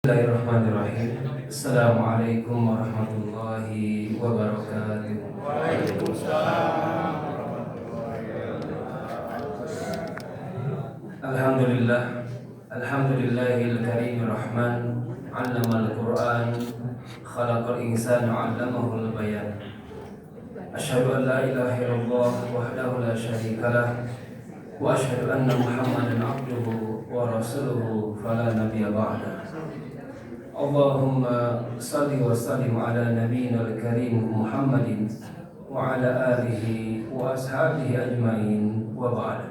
Bismillahirrahmanirrahim. Assalamualaikum warahmatullahi wabarakatuh. Waalaikumsalam warahmatullahi wabarakatuh. Alhamdulillah. Alhamdulillahil karimir rahman. 'Allamal Qur'an. Khalaqal insana 'allamahul bayan. Asyhadu an la ilaha illallah wahdahu la syarikalah wa asyhadu anna Muhammadan 'abduhu wa rasuluhu fala nabiyya ba'da. Allahumma salli wa sallim ala nabiyyina al-karim Muhammadin wa ala alihi wa ashabihi ajma'in wa ba'd.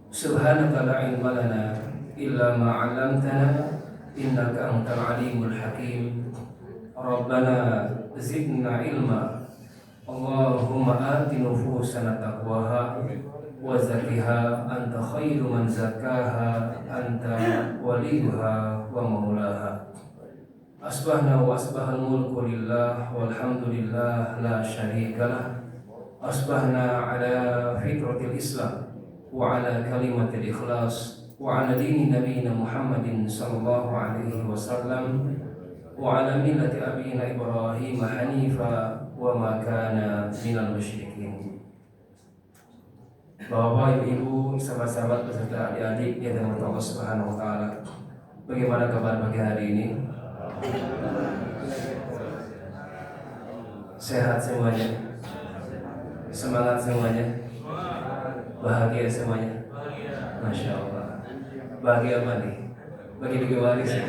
Subhanaka la ilma lana illa ma 'allamtana innaka antal alimul hakim. Rabbana zidna ilma. Allahumma ati nufusana taqwaha wa zakkiha anta khairu man zakkaha anta waliyuha wa maulaha. Asbahna wa asbahal mulku lillah walhamdulillah la syarikalah. Asbahna ala fitratil islam wa ala kalimatil ikhlas wa ala dini nabiyina Muhammadin sallallahu alaihi wasallam wa ala millati abina Ibrahim hanifa wa ma kana minal musyrikin. Bapak, ibu, sahabat-sahabat beserta adik-adik yang dirahmati Allah Subhanahu wa taala. Bagaimana kabar pagi hari ini? Sehat semuanya, semangat semuanya, bahagia semuanya. Masya Allah. Bahagia apa nih? Bagi waris ya.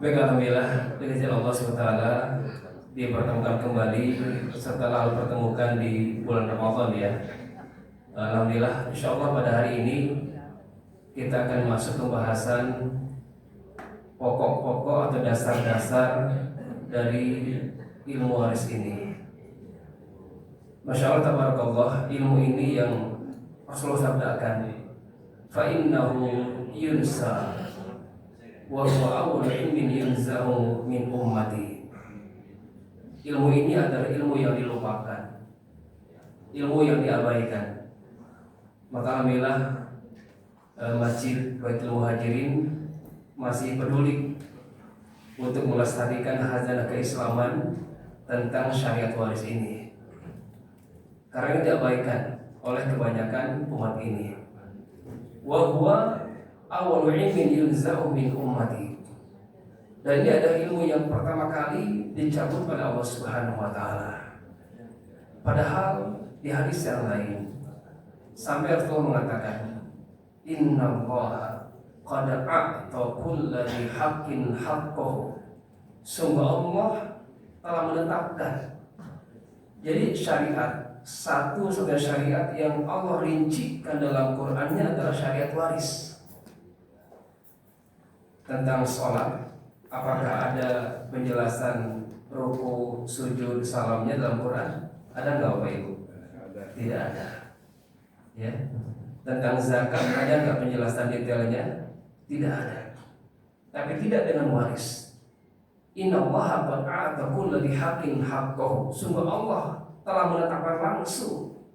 Baik, alhamdulillah dengan izin Allah SWT dipertemukan kembali setelah pertemukan di bulan Ramadan ya. Alhamdulillah, insya Allah pada hari ini kita akan masuk ke bahasan pokok-pokok atau dasar-dasar dari ilmu waris ini. Masya Allah, tabarakallah, ilmu ini yang Rasulullah sabdakan, fa innahu yunsa wa huwa awwal ilmin yunzahu min ummati. Ilmu ini adalah ilmu yang dilupakan, ilmu yang diabaikan. Maka alhamdulillah Masjid Baitul Muhajirin masih peduli untuk melestarikan khazanah keislaman tentang syariat waris ini, karena ini diabaikan oleh kebanyakan umat ini. Wa huwa awwalu ilmin yunza'u min ummati. Dan ini adalah ilmu yang pertama kali dicabut oleh Allah Subhanahu wa taala. Padahal di hadis yang lain sampai Rasulullah mengatakan, innallaha qad a'ta kulli haqqin haqqahu. Sungguh Allah telah menetapkan. Jadi syariat, satu-satunya syariat yang Allah rincikan dalam Qur'annya adalah syariat waris. Tentang sholat, apakah ada penjelasan ruku, sujud, salamnya dalam Quran? Ada nggak Bapak Ibu? Tidak ada. Ya. Tentang zakat ada nggak penjelasan detailnya? Tidak ada. Tapi tidak dengan waris. Innallaha qad a'ta kulli haqqin haqqahu. Sungguh Allah telah menetapkan langsung.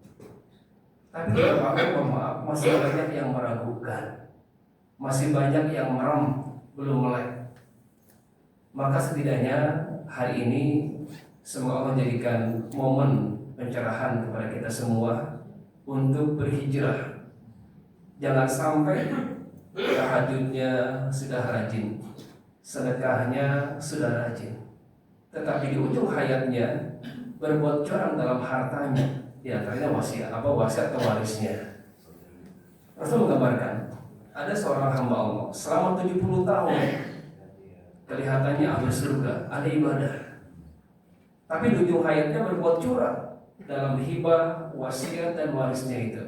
Tapi Bapak, maaf, masih banyak yang meragukan, masih banyak yang merem, belum melek. Maka setidaknya hari ini semoga Allah jadikan momen pencerahan kepada kita semua untuk berhijrah. Jangan sampai tahajudnya sudah rajin, sedekahnya sudah rajin, tetapi di ujung hayatnya berbuat curang dalam hartanya. Di antaranya wasiat atau warisnya. Rasul menggambarkan ada seorang hamba Allah selama 70 tahun kelihatannya ahli surga, ahli ibadah, tapi di ujung hayatnya berbuat curang dalam hibah, wasiat dan warisnya itu.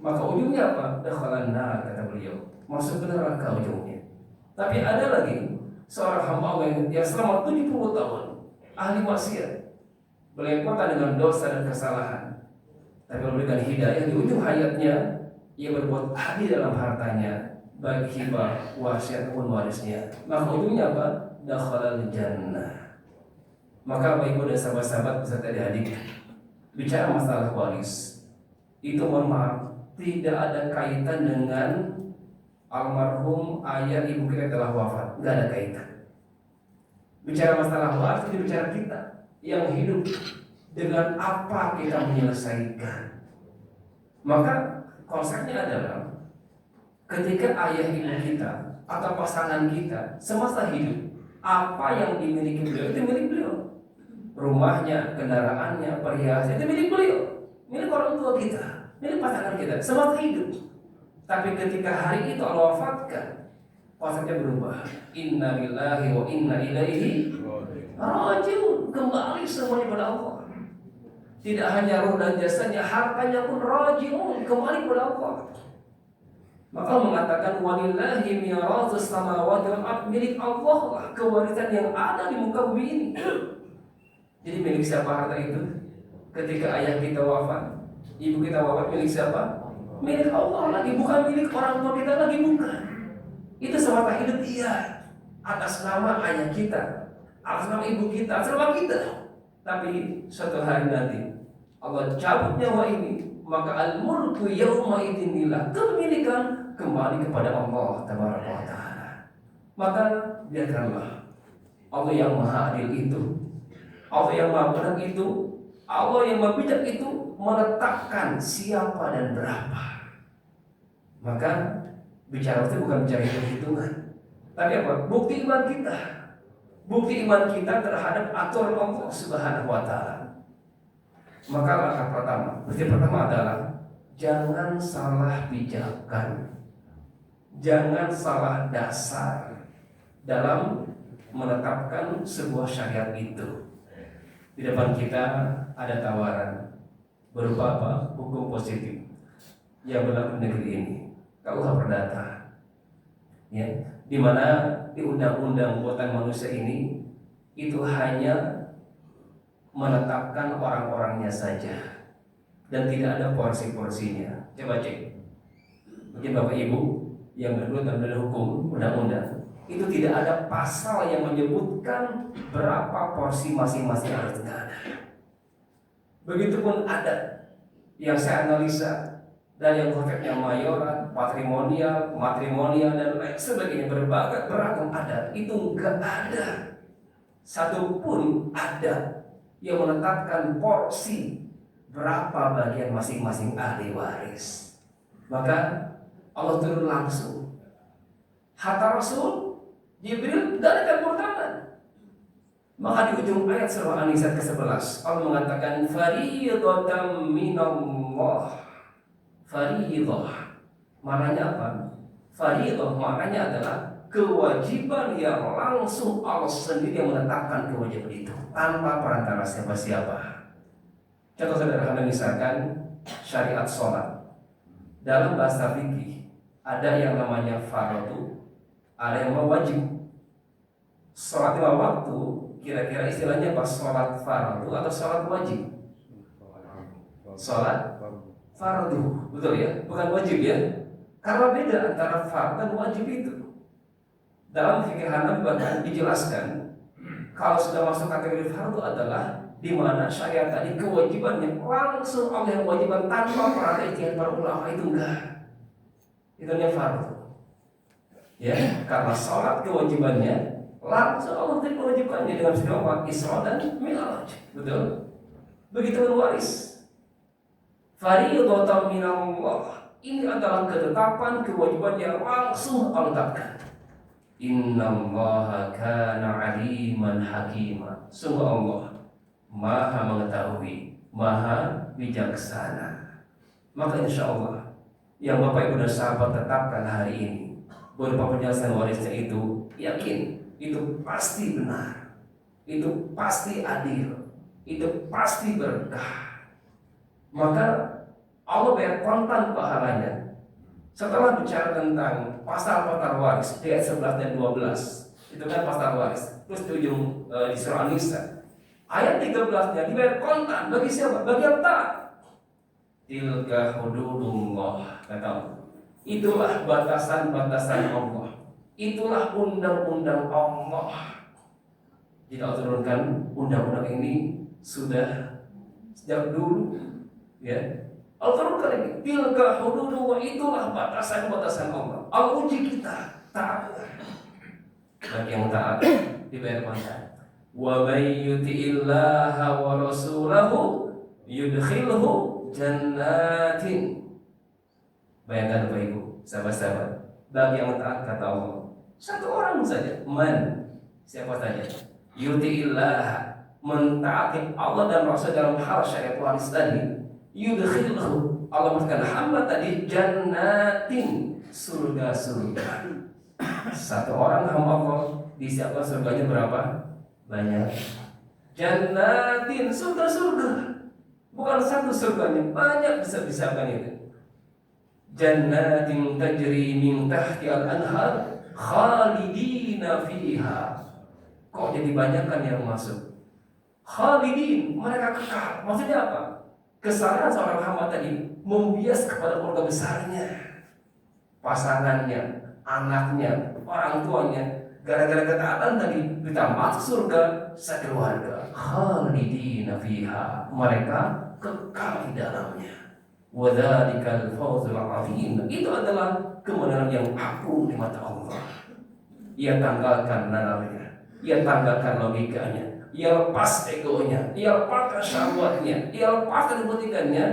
Maka ujungnya apa? Dakhalan nar, kata beliau, masuk ke neraka ujungnya. Tapi ada lagi seorang hamba Allah yang selama 70 tahun ahli maksiat, belepotan dengan dosa dan kesalahan, tapi memberikan hidayah, di ujung hayatnya ia berbuat adil dalam hartanya, baik hibah, wasiat maupun warisnya. Maka ujungnya apa? Dakhalal jannah. Maka Bapak Ibu dan sahabat-sahabat beserta adik-adik, bicara masalah waris itu, mohon maaf, tidak ada kaitan dengan almarhum ayah ibu kita telah wafat, nggak ada kaitan. Bicara masalah waris itu bicara kita yang hidup, dengan apa kita menyelesaikan. Maka konsepnya adalah ketika ayah ibu kita atau pasangan kita semasa hidup, apa yang dimiliki beliau itu milik beliau. Rumahnya, kendaraannya, perhiasan itu milik beliau, milik orang tua kita, milik pasangan kita semasa hidup. Tapi ketika hari itu Allah wafatkan, konsepnya berubah. Inna lillahi wa inna ilaihi rajiun. Kembali semuanya pada Allah. Tidak hanya roh dan jasanya, hartanya pun rajiun, kembali kepada Allah. Maka mengatakan walillahi mirathus samawati wal ardh, milik Allah lah kewarisan yang ada di muka bumi ini. Jadi milik siapa harta itu? Ketika ayah kita wafat, ibu kita wafat, milik siapa? Milik Allah lagi, bukan milik orang tua kita lagi, bukan. Itu semata hidup dia atas nama ayah kita, atas nama ibu kita, atas nama kita. Tapi suatu hari nanti Allah cabut nyawa ini, maka al-mulku yauma idzin lillah, kepemilikan kembali kepada Allah tabaraka wa taala. Maka biarkanlah Allah yang maha adil itu, Allah yang maha benar itu, Allah yang maha bijak itu menetapkan siapa dan berapa. Maka bicara itu bukan bicara hitung-hitungan, tapi apa? Bukti iman kita. Bukti iman kita terhadap aturan Allah Subhanahu wa taala. Maka langkah pertama, bukti pertama adalah jangan salah pijakan. Jangan salah dasar dalam menetapkan sebuah syariat itu. Di depan kita ada tawaran berupa apa? Hukum positif yang berlaku di negeri ini, KUH Perdata, ya, di mana di undang-undang buatan manusia ini itu hanya menetapkan orang-orangnya saja dan tidak ada porsi-porsinya. Coba cek, mungkin Bapak Ibu yang bergelut dalam hukum undang-undang, itu tidak ada pasal yang menyebutkan berapa porsi masing-masing harus ada. Begitupun adat yang saya analisa dari yang konsepnya mayoran, patrimonial, matrimonial dan lain sebagainya, beragam adat itu enggak ada satupun adat yang menetapkan porsi berapa bagian masing-masing ahli waris. Maka Allah turun langsung. Hatta Rasul Jibril dari campur tangan. Maka di ujung ayat surah An-Nisa ke-11 Allah mengatakan fariidatan minallah. Fariidah maknanya apa? Fariidah maknanya adalah kewajiban yang langsung Allah sendiri yang menetapkan kewajiban itu tanpa perantara siapa-siapa. Contoh sederhana misalkan syariat sholat. Dalam bahasa fikih ada yang namanya fardu, ada yang wajib. Sholat 5 waktu, kira-kira istilahnya apa? Sholat fardu atau sholat wajib? Sholat fardu, betul ya? Bukan wajib ya? Karena beda antara fardu dan wajib itu. Dalam fikih Hanafi bahkan dijelaskan kalau sudah masuk kategori fardu adalah di mana syariat tadi kewajibannya langsung Allah yang kewajiban tanpa perantara ijtihad para ulama, itu enggak. Itu namanya fardu. Ya, karena sholat kewajibannya langsung Allah beri kewajibannya dengan segala Isra dan Mi'raj. Betul? Begitu waris. Fariidatan minallah. Ini adalah ketetapan kewajiban yang langsung Allah tetapkan. Innallaha kana aliman hakima. Sungguh Allah Maha mengetahui, Maha bijaksana. Maka insya Allah yang Bapak Ibu dan sahabat tetapkan hari ini berupa penjelasan warisnya itu, yakin itu pasti benar, itu pasti adil, itu pasti berkah. Maka Allah bayar kontan pahalanya. Setelah bicara tentang pasal-pasal waris di ayat 11 dan 12, itu kan pasal waris. Terus di ujung di surah An-Nisa ayat 13-nya dibayar kontan bagi siapa? Bagi yang taat. Tilka hududullah, kata Allah. Itulah batasan-batasan Allah. Itulah undang-undang Allah. Jika Allah turunkan undang-undang ini sudah sejak dulu, ya. Al-Qur'an lagi, tilka hududullah, itulah batasan-batasan Allah. Allah uji kita taat. Bagi yang taat dibayar pangkat. Wa may yuti'illaha wa rasulahu yudkhilhu jannatin. Bayangkan Bapak Ibu, sahabat-sahabat, bagi yang taat kata Allah, satu orang saja, siapa saja, yuti'illah, mentaati Allah dan Rasul dalam hal syariat waris tadi, yudkhilhu, Allah berkata hamba tadi, jannatin, surga-surga. Satu orang hamba Allah disiapkan surganya berapa? Banyak. Jannatin, surga-surga. Bukan satu surganya, banyak bisa-bisakan itu. Jannatin tajri min tahtihal anhar khalidina fiha. Kok jadi banyakkan yang masuk? Khalidin, mereka kekal. Maksudnya apa? Kesalahan seorang hamba tadi membias kepada keluarga besarnya, pasangannya, anaknya, orang tuanya. Gara-gara ketaatan tadi kita masuk surga sekeluarga. Khalidina fiha, mereka kekal di dalamnya. Wadzalikal fawzul azim. Itu adalah kemenangan yang agung di mata Allah. Ia tanggalkan nalarnya, ia tanggalkan logikanya, ia lepas egonya, ia lepaskan syahwatnya, ia lepaskan kebutikannya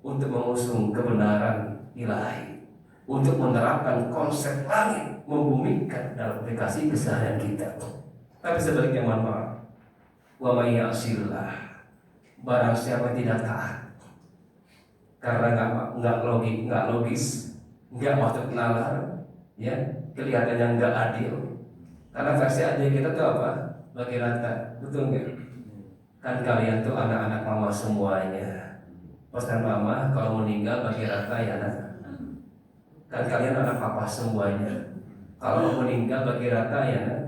untuk mengusung kebenaran ilahi, untuk menerapkan konsep langit, membumikan dalam aplikasi keseharian kita. Tapi sebaliknya, mohon maaf, wa may ya'sillah, barang siapa tidak taat karena nggak logis, nggak masuk nalar, ya, kelihatannya nggak adil. Karena versi adil kita tuh apa? Bagi rata, betul nggak? Kan kalian tuh anak-anak mama semuanya. Pesan mama kalau meninggal bagi rata ya nak. Kan kalian anak papa semuanya. Kalau meninggal bagi rata ya nak.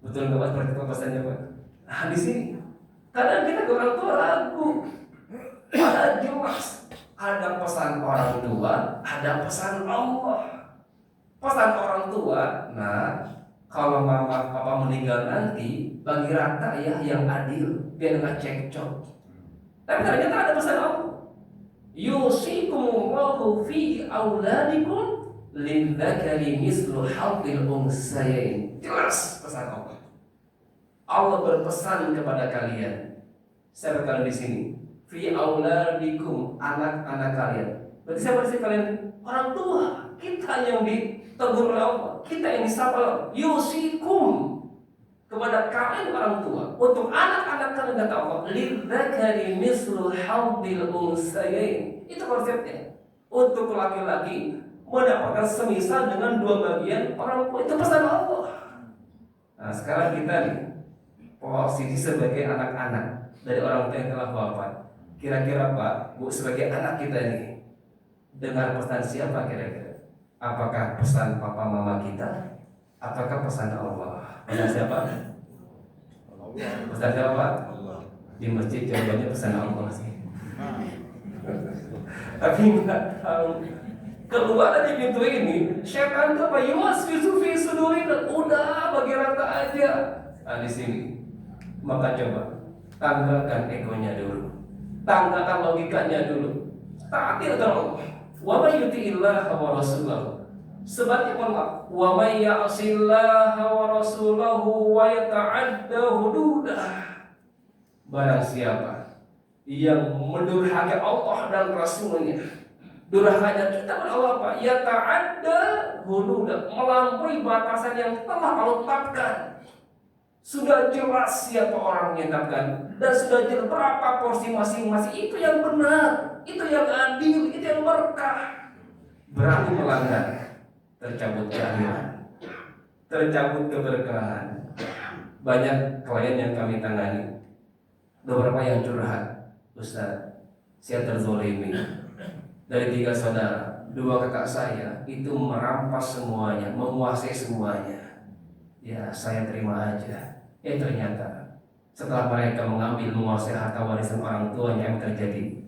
Betul nggak Pak? Seperti apa pesannya Pak? Nah di sini kadang kita ke orang tua ragu. Ada jelas. Ada pesan orang tua, ada pesan Allah. Pesan orang tua, nah kalau mama papa meninggal nanti bagi rata ya yang adil, biar nggak cekcok. Tapi ternyata ada pesan Allah. Yusikumullahu fi auladikum lidzakari mislu hadzil unsyayain. Jelas pesan Allah. Allah berpesan kepada kalian. Saya berkata di sini, fi auladikum, anak-anak kalian. Berarti siapa sih kalian? Orang tua. Kita yang ditegur oleh Allah, kita yang disapa. Yusikum, kepada kalian orang tua, untuk anak-anak kalian kata Allah, lidzakari mislu hadzil unsyayain. Itu konsepnya. Untuk laki-laki mendapatkan semisal dengan dua bagian perempuan. Itu pesan Allah. Nah sekarang kita nih posisi sebagai anak-anak dari orang tua yang telah wafat. Kira-kira Pak, Bu, sebagai anak kita ini dengar pesan siapa kira-kira? Apakah pesan papa mama kita? Apakah pesan Allah? Pesan siapa? Pesan siapa Pak? Di masjid jawabannya pesan Allah sih. Tapi enggak tahu. Keluar dari pintu ini, syaitan tuh apa? Yuwaswisu fi sudurin. Udah bagi rata aja. Nah di sini, maka coba tanggalkan egonya dulu. Tanggalkan logikanya dulu. Taati Allah. Wa may yuti'illah wa rasulahu. Sebaliknya Allah, wa may ya'sillah wa rasulahu wa yata'adda hududah. Barang siapa yang mendurhaka Allah dan Rasulnya, durhakanya kita kepada Allah apa? Yata'adda hududah, melampaui batasan yang telah Allah tetapkan. Sudah jelas siapa orang yang menetapkan dan sudah jelas berapa porsi masing-masing. Itu yang benar, itu yang adil, itu yang berkah. Berani melanggar, tercabut keadilan, tercabut keberkahan. Banyak klien yang kami tangani, beberapa yang curhat, Ustaz, saya terzolimi. Dari 3 saudara, 2 kakak saya itu merampas semuanya, menguasai semuanya. Ya saya terima aja. Ternyata setelah mereka menguasai harta warisan orang tuanya, yang terjadi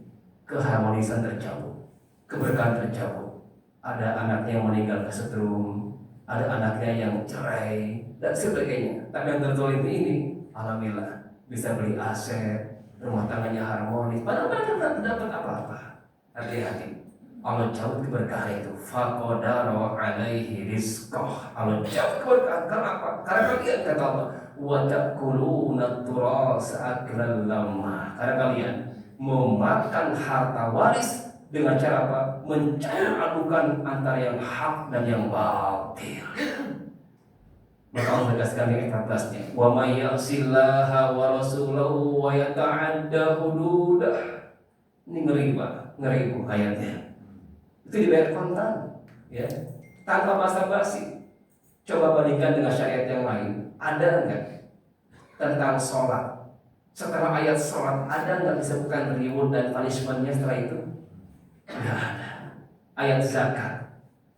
keharmonisan tercabut, keberkahan tercabut. Ada anaknya yang meninggal kesetrum, ada anaknya yang cerai dan sebagainya. Tapi yang terzolim ini, alhamdulillah bisa beli aset, rumah tangganya harmonis. Padahal mereka tidak dapat apa-apa. Hati-hati. Allah cabut keberkahan itu. Faqadara alaihi rizqah. Allah cabut keberkahan. Kenapa? Karena kalian kata Allah, wa ta'kuluna turas aklan lamma. Karena kalian memakan harta waris dengan cara apa? Mencampur adukan antara yang hak dan yang batil. Maka Allah menegaskan di ayat 14-nya, wa may ya'sillaha wa rasulahu wa yata'adda hududah. Ini ngeri Pak, ngeri Bu ayatnya. Itu dibayar kontan, ya, tanpa basa-basi. Coba bandingkan dengan syariat yang lain. Ada enggak tentang sholat? Setelah ayat sholat, ada enggak disebutkan reward dan punishmentnya setelah itu? Enggak ada. Ayat zakat,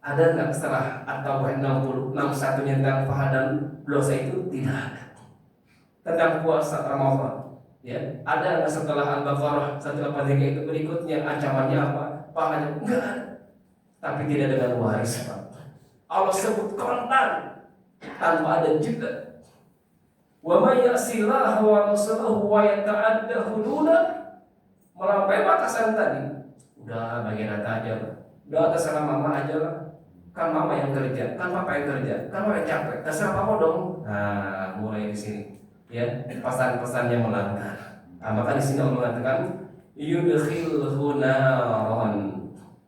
ada enggak setelah atau 61 tentang pahala dan dosa itu? Tidak ada. Tentang puasa Ramadan, ya, ada enggak setelah Al-Baqarah 183 itu berikutnya ancamannya apa? Pahalanya? Enggak ada. Tapi tidak dengan waris Pak. Allah sebut kontan tanpa ada jeda. Wa may ya'sillaha wa rasulahu wa yata'adda hududah, melampaui batasan tadi. Udah bagian atas aja lah. Udah terserah mama aja lah. Kan mama yang kerja, kan papa yang kerja, kan papa yang capek. Terserah papa dong. Nah, mulai di sini, ya, pesan-pesan yang melanggar. Nah, maka di sini Allah mengatakan yudkhilhu naran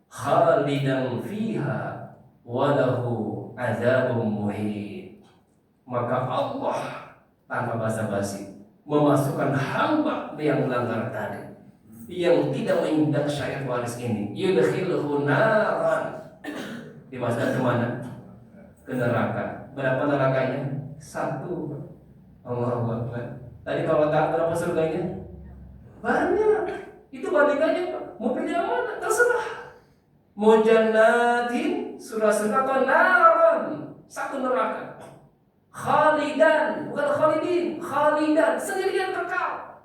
khalidan fiha walahu azabun muhin. Maka Allah tanpa basa-basi memasukkan hamba yang melanggar tadi, yang tidak mengindak syariat waris ini, yudkhilhu naran, dimasukkan ke mana? Ke neraka. Berapa nerakanya? 1. Allahu Akbar. Tadi kalau tak berapa surganya? Banyak. Itu bandingannya Pak. Mau pilih yang mana? Terserah. Mau jannatin, surah-surah atau naron, 1 neraka. Khalidan, bukan khalidin, khalidan, sendirian kekal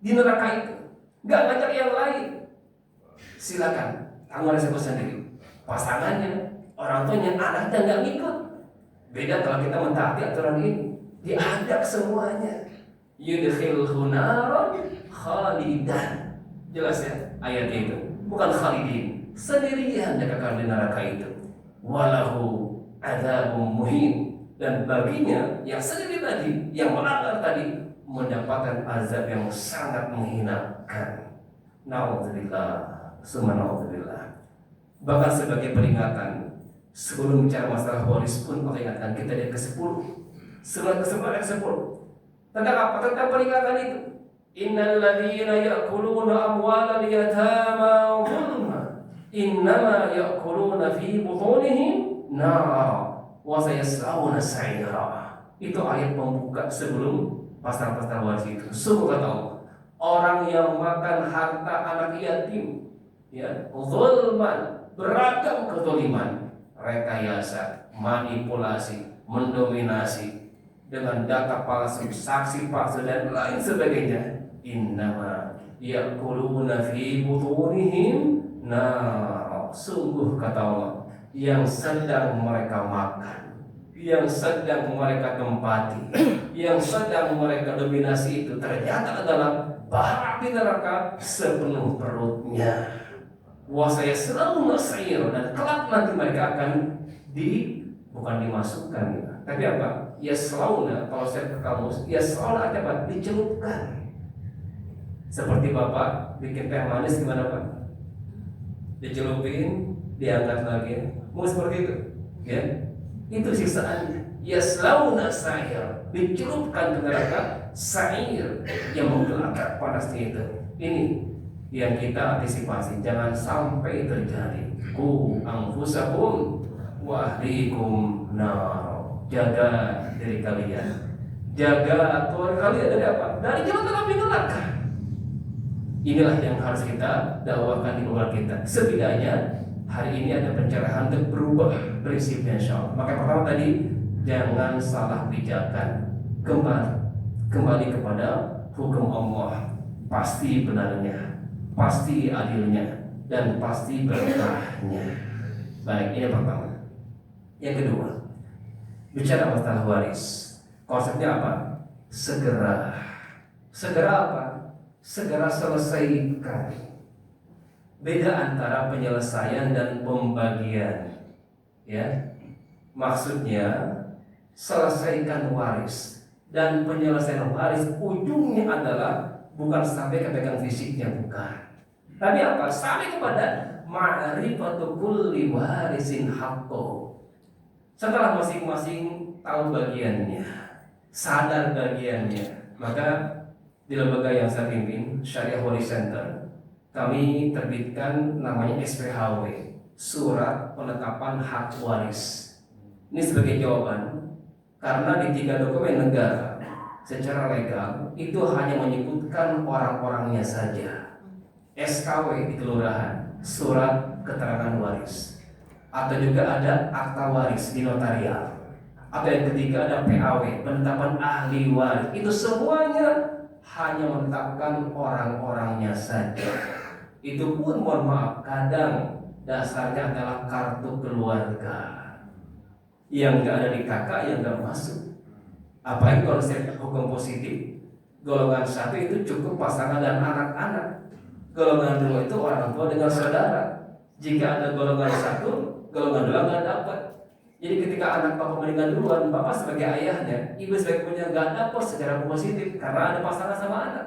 di neraka itu. Gak ngajak yang lain. Silakan, tanggung resiko sendiri. Pasangannya, orang tuanya, anaknya gak ngikut. Beda kalau kita mentaati aturan ini, diajak semuanya. Yudkhilhu naron khalidan. Jelas ya ayatnya itu. Bukan khalidin, sendirian dia kekal di neraka itu. Walahu adzabun muhin, dan baginya yang sendiri tadi, yang melanggar tadi, mendapatkan azab yang sangat menghinakan. Na'udzubillah, summa na'udzubillah. Bahkan sebagai peringatan, sebelum bicara masalah waris pun Allah ingatkan kita di ke-10, surat ke-10 ayat 10. Tentang apa? Tentang peringatan itu. Innal ladzina ya'kuluna amwalal yatama zulma innama ya'kuluna fi butunihim nar wa sayaslawna sa'ira. Itu ayat pembuka sebelum pasal-pasal waris itu. Sungguh kata Allah, orang yang makan harta anak yatim, ya, zulman, beragam kezaliman, rekayasa, manipulasi, mendominasi dengan data palsu, saksi palsu dan lain sebagainya. Innama ya'kuluna fi butunihim nar. Sungguh kata Allah, yang sedang mereka makan, yang sedang mereka tempati, yang sedang mereka dominasi itu ternyata adalah bara api neraka sepenuh perutnya. Wasaya selalu nasair, dan kelak nanti mereka akan bukan dimasukkan, tapi apa? Ya selalu, kalau saya ke kamus, ya selalu ada apa? Dicelupkan. Seperti bapak bikin teh manis gimana Pak? Dicelupin, diangkat lagi. Mau seperti itu, ya? Itu siksaannya. Ya selalu nasair, dicelupkan ke neraka sa'ir yang menggelakkan panasnya itu. Ini yang kita antisipasi, jangan sampai terjadi. Ku anfusakum wa ahlikum nar. Jaga diri kalian, jaga keluarga kalian dari apa? Dari jeratan api neraka. Inilah yang harus kita dakwakan di keluarga kita. Setidaknya hari ini ada pencerahan untuk berubah prinsipnya, insyaallah. Maka pertama tadi, jangan salah pijakan, kembali kepada hukum Allah. Pasti benarnya, pasti adilnya, dan pasti berkahnya. Baik, ini yang pertama. Yang kedua, bicara masalah waris, konsepnya apa? Segera apa? Segera selesaikan. beda antara penyelesaian dan pembagian. Ya, maksudnya selesaikan waris, dan penyelesaian waris ujungnya adalah bukan sampai ke pegang fisiknya, bukan. Tapi apa? Sampai kepada ma'rifatu kulli warisin haqqo. Setelah masing-masing tahu bagiannya, sadar bagiannya, maka di lembaga yang saya pimpin, Syariah Waris Center, kami terbitkan namanya SPHW, Surat Penetapan Hak Waris. Ini sebagai jawaban, karena di 3 dokumen negara secara legal itu hanya menyebutkan orang-orangnya saja. SKW di kelurahan, surat keterangan waris, atau juga ada akta waris di notarial, atau yang ketiga ada PAW, penetapan ahli waris. Itu semuanya hanya menetapkan orang-orangnya saja. Itu pun mohon maaf, kadang dasarnya adalah kartu keluarga yang nggak ada di kakak, yang nggak masuk. Apalagi konsep hukum positif, golongan 1 itu cukup pasangan dan anak-anak, golongan 2 itu orang tua dengan saudara. Jika ada golongan 1, golongan 2 nggak dapat. Jadi ketika anak bapak meninggal duluan, bapak sebagai ayahnya, ibu sebagai ibunya nggak dapat secara positif karena ada pasangan sama anak.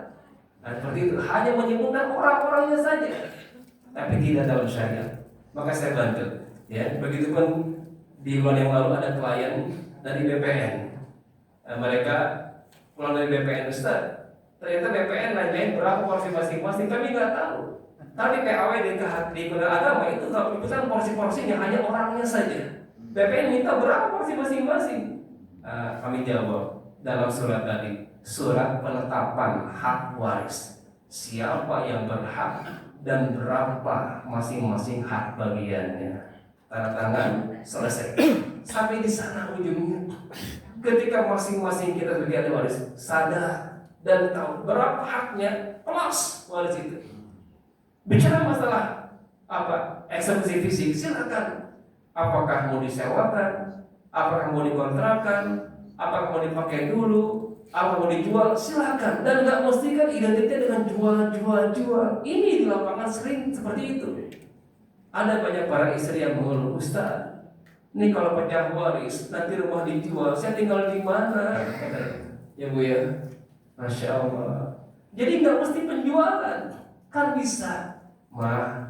Nah seperti itu, hanya menyebutkan orang-orangnya saja, tapi tidak dalam syariat. Maka saya bantu, ya. Begitupun di bulan yang lalu ada klien dari BPN. Mereka pulang dari BPN, Ustaz, ternyata BPN nanyain berapa porsi masing-masing, kami nggak tahu. Tapi PAW di Kementerian Agama itu nggak menyebutkan porsi-porsinya, hanya orangnya saja. BPN minta berapa porsi masing-masing. Kami jawab dalam surat tadi, surat penetapan hak waris, siapa yang berhak dan berapa masing-masing hak bagiannya. Tanda tangan, selesai. Sampai di sana ujungnya. Ketika masing-masing kita sebagai ahli waris sadar dan tahu berapa haknya, plus waris itu. Bicara masalah apa? Eksekusi fisik, silakan. Apakah mau disewakan? Apakah mau dikontrakan? Apakah mau dipakai dulu? Apa mau dijual? Silakan. Dan nggak mesti kan identiknya dengan jual. Ini di lapangan sering seperti itu. Ada banyak para istri yang mengeluh, Ustaz, ini kalau pecah waris, nanti rumah dijual, saya tinggal di mana? Ya Bu ya, Masya Allah. Jadi nggak mesti penjualan, kan bisa.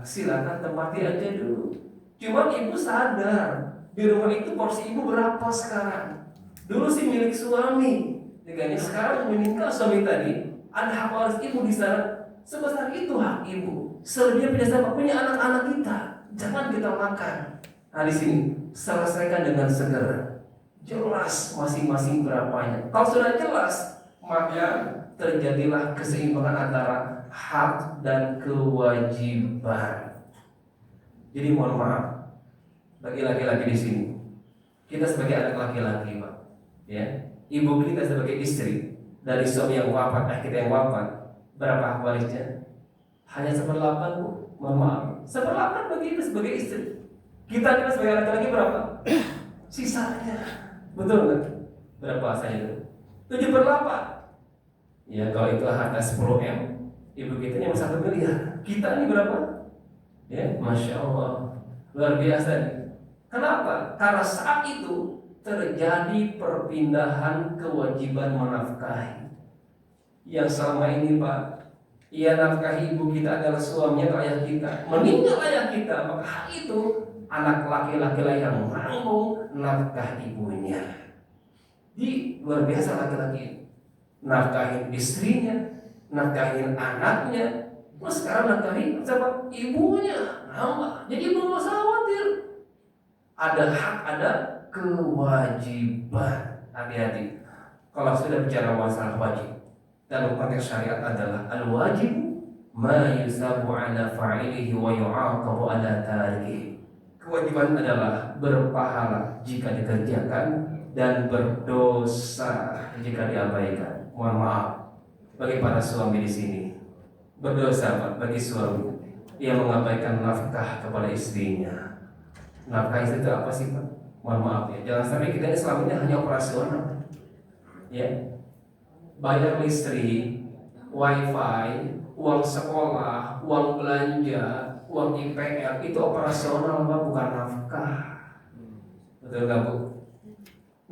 Silakan tempati aja dulu. Cuma ibu sadar, di rumah itu porsi ibu berapa sekarang? Dulu sih milik suami, dengan sekarang meninggal suami tadi, ada hak waris ibu di sana. Sebesar itu hak ibu. Selebihnya punya anak-anak kita. Jangan kita makan. Nah di sini selesaikan dengan segera, jelas masing-masing berapanya. Kalau sudah jelas, maka terjadilah keseimbangan antara hak dan kewajiban. Jadi mohon maaf bagi laki-laki di sini, kita sebagai anak laki-laki, Pak, ya, ibu kita sebagai istri dari suami yang wafat, kita yang wafat, berapa hak warisnya? Hanya 1/8, Bu. Mohon maaf, 1/8 bagi ibu sebagai istri. Kita sebagai laki-laki berapa? Sisanya, betul nggak? Berapa saya? 7/8. Ya kalau itu harga 10 M, ibu kita yang 1 miliar. Kita ini berapa? Ya, Masya Allah, luar biasa nih. Kenapa? Karena saat itu terjadi perpindahan kewajiban menafkahi. Yang selama ini Pak, ia nafkahi ibu kita adalah suaminya atau ayah kita. Meninggal ayah kita, maka hak itu anak laki-laki yang menanggung nafkah ibunya. Di luar biasa laki-laki, nafkahin istrinya, nafkahin anaknya, terus sekarang nafkahin siapa? Ibunya. Nambah. Jadi belum usah khawatir. Ada hak, ada kewajiban. Hati-hati. Kalau sudah bicara masalah wajib, dalam konteks syariat adalah al-wajib ma yusabu ala fa'ilihi wa yu'aqabu ala tarikihi. Kewajiban adalah berpahala jika dikerjakan dan berdosa jika diabaikan. Mohon maaf bagi para suami di sini, berdosa Pak bagi suami yang mengabaikan nafkah kepada istrinya. Nafkah itu apa sih Pak? Mohon maaf ya, jangan sampai kita ini selama ini hanya operasional, ya, bayar listrik, wifi, uang sekolah, uang belanja, uang IPL itu operasional, Pak, bukan nafkah. Betul nggak, Bu?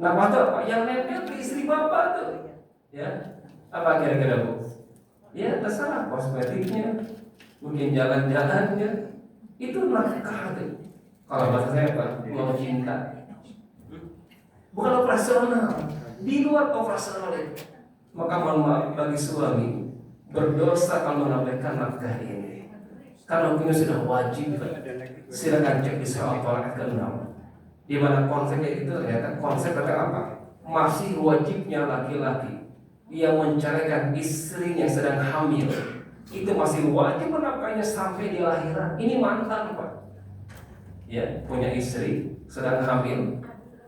Nafkah itu apa? Yang nempel ke istri Bapak tuh, ya. Apa kira-kira, Bu? Ya terserah, kosmetiknya, mungkin jalan-jalannya, itu nafkah tuh. Kalau bahasa saya Pak, uang cinta. Bukan operasional, di luar operasional itu. Maka mohon maaf bagi suami, berdosa kalau mengabaikan nafkah ini. Karena hukumnya sudah wajib. Silakan cek di surah Al-Talaq ke-6, di mana konsepnya itu ternyata konsep kata apa? Masih wajibnya laki-laki yang menceraikan istri yang sedang hamil itu masih wajib menafkahnya sampai di akhirat. Ini mantan, Pak. Ya, punya istri sedang hamil,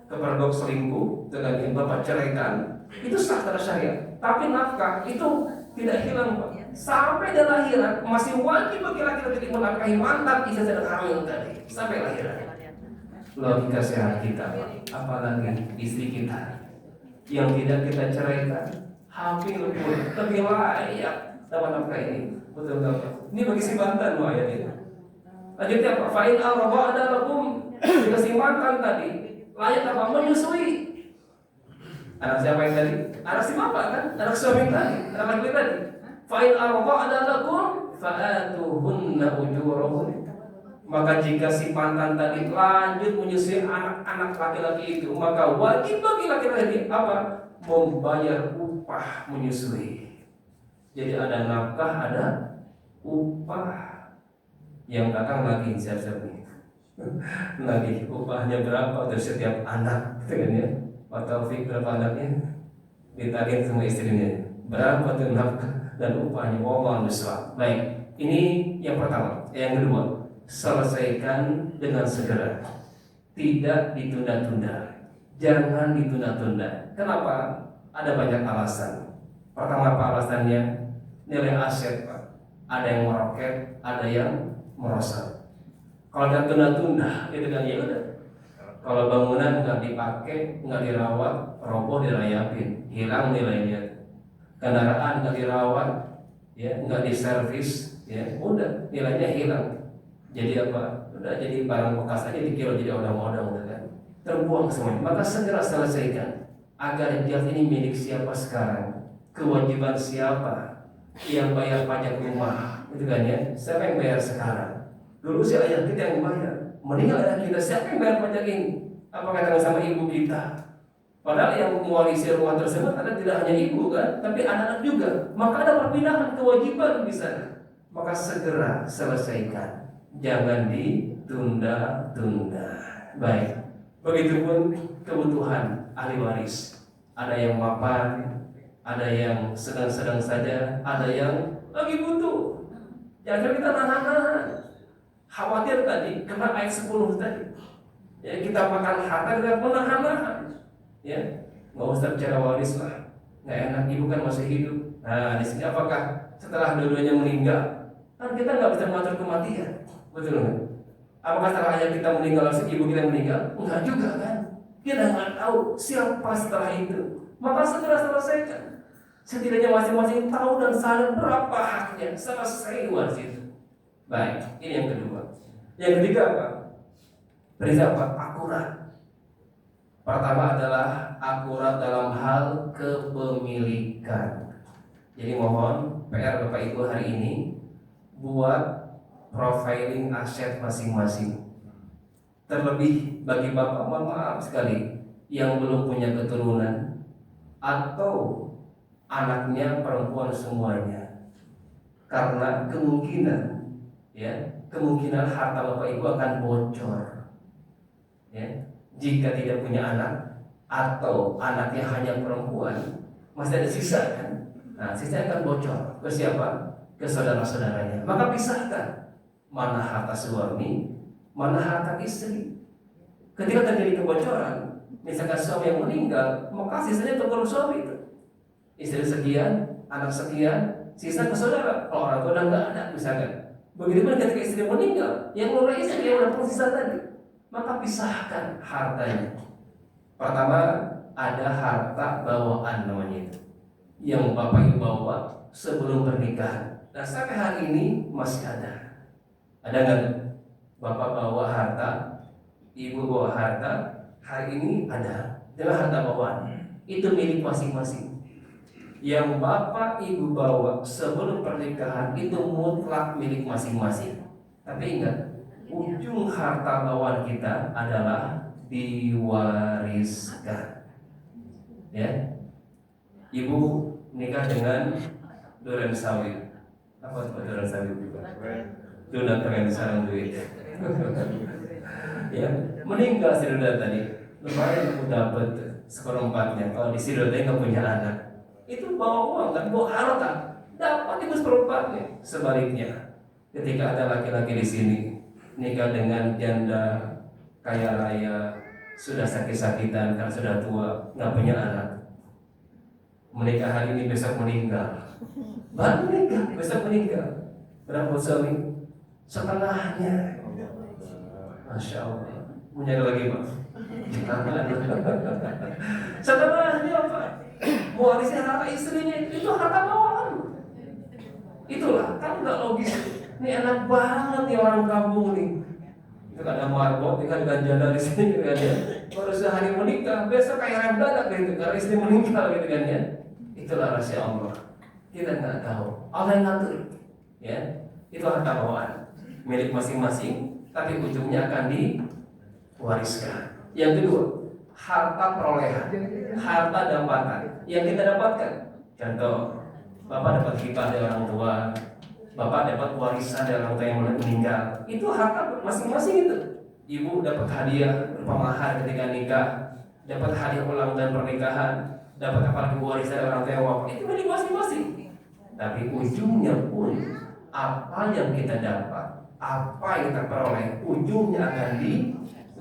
kepergok selingkuh dengan yang Bapak ceraikan, itu sah secara syariat. Tapi nafkah itu tidak hilang, Pak. Sampai di akhirat masih wajib bagi laki-laki menafkahi mantan istri sedang hamil tadi sampai akhirat. Logika sehat kita, Pak. Apalagi istri kita yang tidak kita ceraikan, hamil pun lebih layak dapat nafkah ini. Betul nggak, Pak? Ini bagi si mantan loh ayat ini. Lanjutnya Pak, fa'in al-raba'ada lakum, jika si mantan tadi layak apa? Menyusui. Anak siapa yang tadi? Anak si bapak kan? Anak suami tadi, anak laki tadi. Fa'in al-raba'ada lakum fa'atuhunna ujurahun. Maka jika si mantan tadi lanjut menyusui anak-anak laki-laki itu, maka wajib bagi laki-laki apa? Membayar upah menyusui. Jadi ada nafkah, ada upah. Yang datang lagi siap-siap nih. Lagi upahnya berapa dari setiap anak, gitu kan ya? Pak Taufik berapa anaknya? Ditagih sama istrinya. Berapa tuh nafkah dan upahnya? Wallahu a'lam. Baik, ini yang pertama. Yang kedua, selesaikan dengan segera. Tidak ditunda-tunda. Jangan ditunda-tunda. Kenapa? Ada banyak alasan. Pertama, apa alasannya? Nilai aset, Pak. Ada yang meroket, ada yang merosot. Kalau ada tunda-tunda, itu kan ya udah. Kalau bangunan nggak dipakai, nggak dirawat, roboh dirayapin, hilang nilainya. Kendaraan nggak dirawat, ya nggak diservis, ya udah nilainya hilang. Jadi apa? Udah jadi barang bekas aja dikira jadi odong-odong, udah kan? Terbuang semuanya. Maka segera selesaikan agar jas ini milik siapa sekarang, kewajiban siapa, yang bayar pajak rumah, itu kan ya? Siapa yang bayar sekarang? Dulu si ayah kita yang bayar, meninggal ayah kita, siapa yang bayar pajak ini? Apa katakan sama ibu kita? Padahal yang mewarisi rumah tersebut ada tidak hanya ibu kan, tapi anak-anak juga. Maka ada perpindahan kewajiban di sana. Maka segera selesaikan, jangan ditunda-tunda. Baik, begitupun kebutuhan ahli waris. Ada yang mapan, ada yang sedang-sedang saja, ada yang lagi butuh. Jangan kita nahan-nahan. Khawatir tadi kena ayat 10 tadi. Ya, kita makan harta kita menahan-nahan. Ya, nggak usah bicara waris lah. Nggak enak, ibu kan masih hidup. Nah, di sini apakah setelah dua-duanya meninggal? Kan kita nggak bisa mengatur kematian, betul nggak? Apakah setelah ayah kita meninggal, si ibu kita meninggal? Enggak juga kan? Kita nggak tahu siapa setelah itu. Maka segera selesaikan. Setidaknya masing-masing tahu dan sadar berapa haknya. Selesai waris itu. Baik, ini yang kedua. Yang ketiga apa? Perintah apa? Akurat. Pertama adalah akurat dalam hal kepemilikan. Jadi mohon PR Bapak Ibu hari ini buat profiling aset masing-masing. Terlebih bagi Bapak, mohon maaf sekali, yang belum punya keturunan atau anaknya perempuan semuanya. Karena kemungkinan harta Bapak Ibu akan bocor. Ya, jika tidak punya anak atau anaknya hanya perempuan, masih ada sisa kan? Nah, sisa akan bocor ke siapa? Ke saudara-saudaranya. Maka pisahkan mana harta suami, mana harta istri. Ketika terjadi kebocoran, misalkan suami yang meninggal, maka sisanya untuk suami itu. Istri sekian, anak sekian, sisa ke saudara. Kalau orang tua udah nggak ada, misalkan. Begitupun ketika istri meninggal, yang menurut istri yang udah sisa tadi, maka pisahkan hartanya. Pertama, ada harta bawaan namanya itu, yang Bapak Ibu bawa sebelum pernikahan. Dan sampai hari ini masih ada. Ada nggak bapak bawa harta, ibu bawa harta, hari ini ada, adalah harta bawaan. Itu milik masing-masing. Yang bapak ibu bawa sebelum pernikahan itu mutlak milik masing-masing. Tapi ingat, ujung harta bawaan kita adalah diwariskan. Ya, ibu nikah dengan duren sawit. Apa itu duren sawit juga? Itu udah keren sarang duit. Ya, meninggal si Duda tadi, lumayan aku dapat seperempatnya. Kalau di si Duda nggak punya anak, itu bawa uang kan, bawa harta, dapat itu seperempatnya. Sebaliknya, ketika ada laki-laki di sini nikah dengan janda kaya raya, sudah sakit-sakitan karena sudah tua, nggak punya anak, menikah hari ini besok meninggal, baru menikah besok meninggal, berapa suami? Setengahnya. Masya Allah. Punya lagi Pak? Setengahnya Pak. Mewarisnya harta istrinya itu harta bawaan. Itulah, kan nggak logis. Ini enak banget nih orang kampung nih. Itu ada marbot, ini kan janda di sini kan ya. Baru sehari menikah, besok kayak rem dadak gitu karena istri meninggal gitu kan ya. Itulah rahasia Allah. Kita nggak tahu. Allah yang ngatur. Ya, itu harta bawaan milik masing-masing, tapi ujungnya akan diwariskan. Yang kedua, harta perolehan, harta dapatan yang kita dapatkan. Contoh, bapak dapat hibah dari orang tua, bapak dapat warisan dari orang tua yang meninggal. Itu harta masing-masing itu. Ibu dapat hadiah berupa mahar ketika nikah, dapat hadiah ulang tahun pernikahan, dapat apalagi warisan dari orang tua yang wafat. Itu milik masing-masing. Tapi ujungnya pun apa yang kita dapat, apa yang kita peroleh, ujungnya akan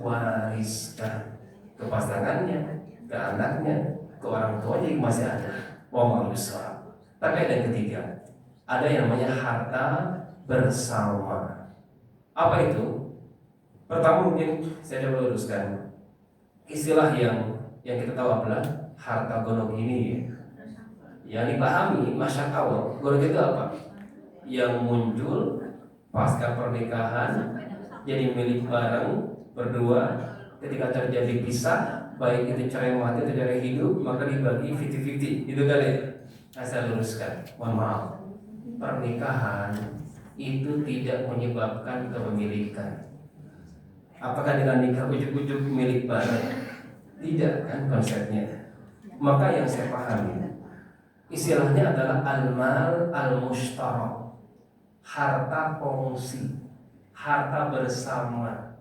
diwariskan ke pasangannya, ke anaknya, ke orang tuanya yang masih ada. Wallahu a'lam. Tapi ada yang ketiga, ada yang namanya harta bersama. Apa itu? Pertama mungkin saya coba luruskan. Istilah yang kita tahu adalah harta gonok ini. Yang dipahami masyarakat awal, gonok itu apa? Yang muncul pasca pernikahan jadi milik bareng berdua, ketika terjadi pisah, baik itu cerai mati atau cerai hidup, maka dibagi 50-50. Itu kali ya. Nah, saya luruskan, mohon maaf, pernikahan itu tidak menyebabkan kepemilikan. Apakah dengan nikah ujuk-ujuk milik bareng? Tidak kan konsepnya. Maka yang saya pahami, istilahnya adalah al-mal al-mushtarak, harta kongsi, harta bersama.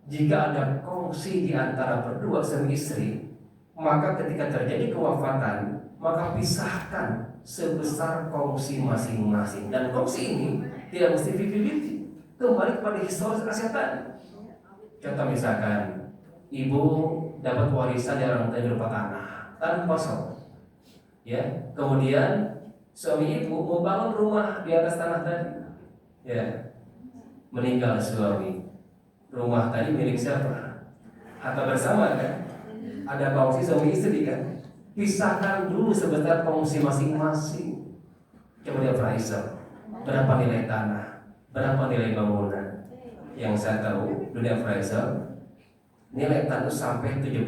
Jika ada kongsi di antara berdua suami istri, maka ketika terjadi kewafatan, maka pisahkan sebesar kongsi masing-masing. Dan kongsi ini tidak mesti 50-50, kembali kepada historis kesehatan. Contoh misalkan, ibu dapat warisan dari orang tua berupa tanah kosong, ya. Kemudian suami ibu membangun rumah di atas tanah tadi, ya. Meninggal suami, rumah tadi milik siapa? Harta bersama kan? Ada kongsi suami istri kan? Pisahkan dulu sebesar kongsi masing-masing. Coba dia appraisal, berapa nilai tanah, berapa nilai bangunan. Yang saya tahu dunia appraisal, nilai tanah sampai 70%,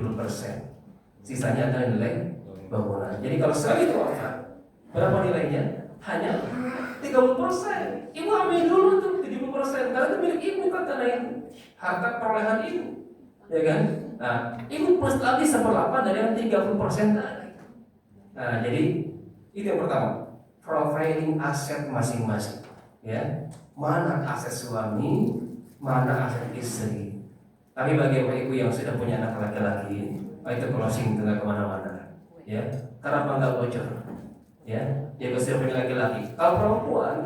sisanya adalah nilai bangunan. Jadi kalau sekali itu wafat, berapa nilainya? Hanya 30%. Ibu ambil dulu tuh 70%, karena itu milik ibu kan tanah itu, harta perolehan ibu, ya kan? Nah, ibu plus lagi 1/8 dari yang 30% tadi. Nah, jadi itu yang pertama, profiling aset masing-masing, ya. Mana aset suami, mana aset istri. Tapi bagi bapak ibu yang sudah punya anak laki-laki, itu closing dengan kemana-mana, ya. Karena nggak bocor, ya. Dia sudah punya laki-laki. Kalau perempuan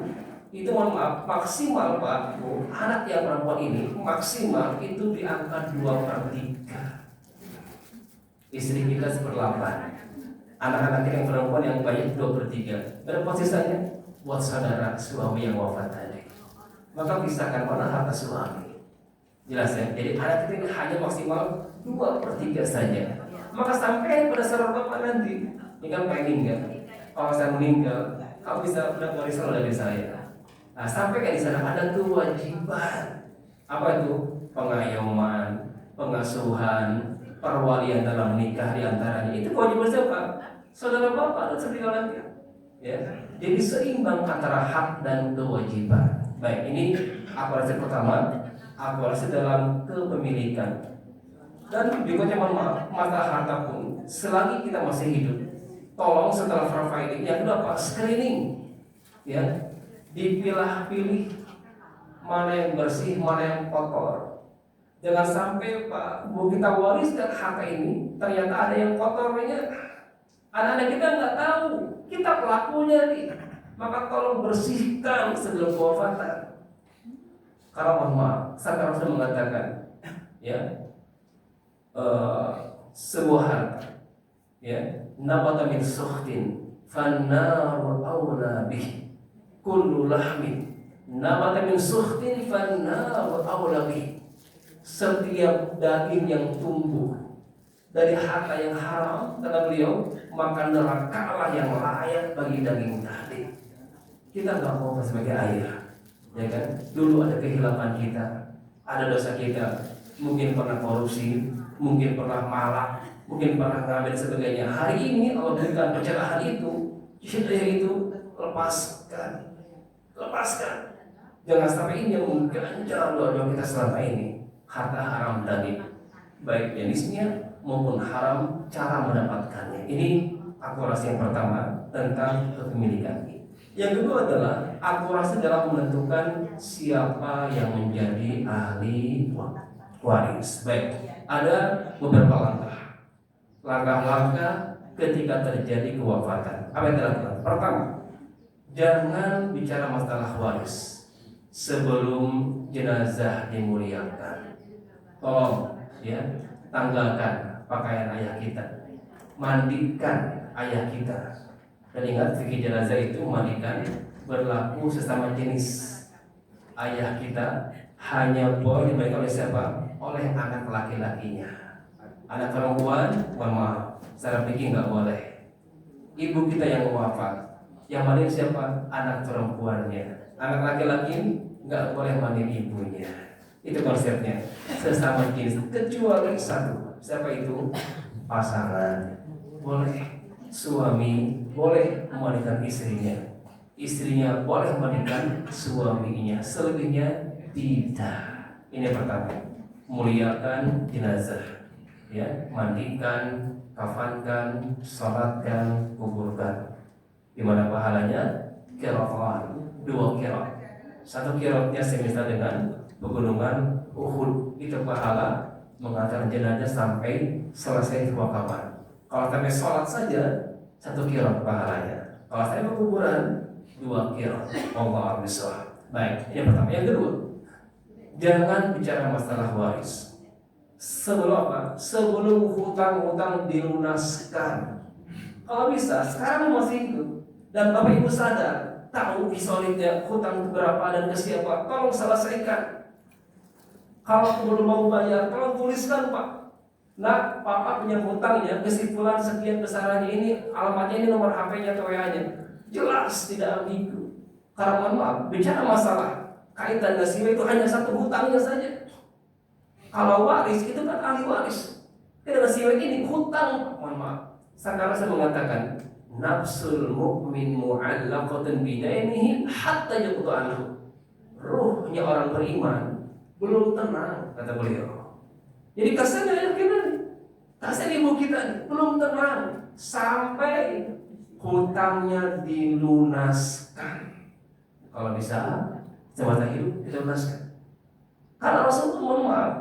itu mohon maaf, maksimal Pak Bu, anak yang perempuan ini maksimal itu di angka 2/3. Istri kita 1/8. Anak-anak yang perempuan yang banyak 2/3. Berapa sisanya? Buat saudara suami yang wafat tadi. Maka pisahkan mana harta suami. Jelas ya? Jadi anak kita hanya maksimal 2/3 saja. Maka sampai pada saudara bapak nanti, ini kan pengen kan? Kalau saya meninggal, kamu bisa dapat warisan dari saya. Nah, sampai di sana ada kewajiban. Apa itu? Pengayoman, pengasuhan, perwalian dalam nikah di antaranya. Itu kewajiban siapa? Saudara bapak dan saudara laki. Ya. Jadi seimbang antara hak dan kewajiban. Baik, ini akurasi pertama, akurasi dalam kepemilikan. Dan berikutnya masalah harta pun, selagi kita masih hidup, tolong setelah profiling yang kedua apa? Screening, ya, dipilah-pilih mana yang bersih, mana yang kotor. Jangan sampai Pak Bu kita wariskan harta ini, ternyata ada yang kotornya. Anak-anak kita nggak tahu, kita pelakunya nih. Maka tolong bersihkan sebelum kewafatan. Karena mohon maaf, saya harus mengatakan, ya. Sebuah harta, ya, nabata min sukhtin fannaru awla bih kullu lahmin nabata min sukhtin fannaru awla bih. Setiap daging yang tumbuh dari harta yang haram, kata beliau, maka nerakalah yang layak bagi daging tadi. Kita nggak mau sebagai ayah, ya kan? Dulu ada kehilapan kita, ada dosa kita, mungkin pernah korupsi, mungkin pernah malak, mungkin pernah ngambil sebagainya. Hari ini Allah berikan pencerahan itu, hidayah itu, lepaskan. Jangan sampai ini yang mengganjal doa kita selama ini. Harta haram tadi, baik jenisnya maupun haram cara mendapatkannya. Ini akurasi yang pertama tentang kepemilikan. Yang kedua adalah akurasi dalam menentukan siapa yang menjadi ahli waris. Baik, ada beberapa langkah ketika terjadi kewafatan. Apa yang dilakukan? Pertama, jangan bicara masalah waris sebelum jenazah dimuliakan. Tolong, ya, tanggalkan pakaian ayah kita, mandikan ayah kita. Dan ingat, fikih jenazah itu mandikan berlaku sesama jenis. Ayah kita hanya boleh dimandikan oleh siapa? Oleh anak laki-lakinya. Anak perempuan, mohon maaf, secara fikih nggak boleh. Ibu kita yang wafat, yang mandi siapa? Anak perempuannya. Anak laki-laki nggak boleh mandi ibunya. Itu konsepnya, sesama jenis, kecuali satu. Siapa itu? Pasangan. Boleh. Suami boleh memandikan istrinya, istrinya boleh memandikan suaminya, selebihnya tidak. Ini yang pertama, muliakan jenazah, ya, mandikan, kafankan, sholatkan, kuburkan. Di mana pahalanya? Qiratan, 2 qirat. Satu qiratnya semisal dengan pegunungan Uhud. Itu pahala mengantar jenazah sampai selesai pemakaman. Kalau sampai sholat saja 1 qirat pahalanya. Kalau sampai kuburan 2 qirat. Allah bisawab. Baik, ini yang pertama. Yang kedua, jangan bicara masalah waris sebelum apa? Sebelum hutang-hutang dilunaskan. Kalau bisa, sekarang masih hidup dan Bapak Ibu sadar, tahu historinya hutang itu berapa dan ke siapa, tolong selesaikan. Kalau belum mau bayar, tolong tuliskan, Pak. Nah, Papa punya hutangnya, kesimpulan sekian besarannya ini, alamatnya ini, nomor HP-nya atau WA-nya. Jelas, tidak ambigu. Karena mohon maaf, bicara masalah kaitan nasiwa itu hanya satu hutangnya saja. Kalau waris itu kan ahli waris. Tidak nasiwa ini hutang, mohon maaf. Sekarang saya mengatakan, nafsul mu'min mu'allaqatun bidainihi hatta yaqdu anhu. Ruhnya orang beriman belum tenang, kata beliau. Jadi kasihan ayah kita nih, kasihan ibu kita nih, belum tenang sampai hutangnya dilunaskan. Kalau bisa semasa hidup dilunaskan. Karena Rasulullah, mohon maaf,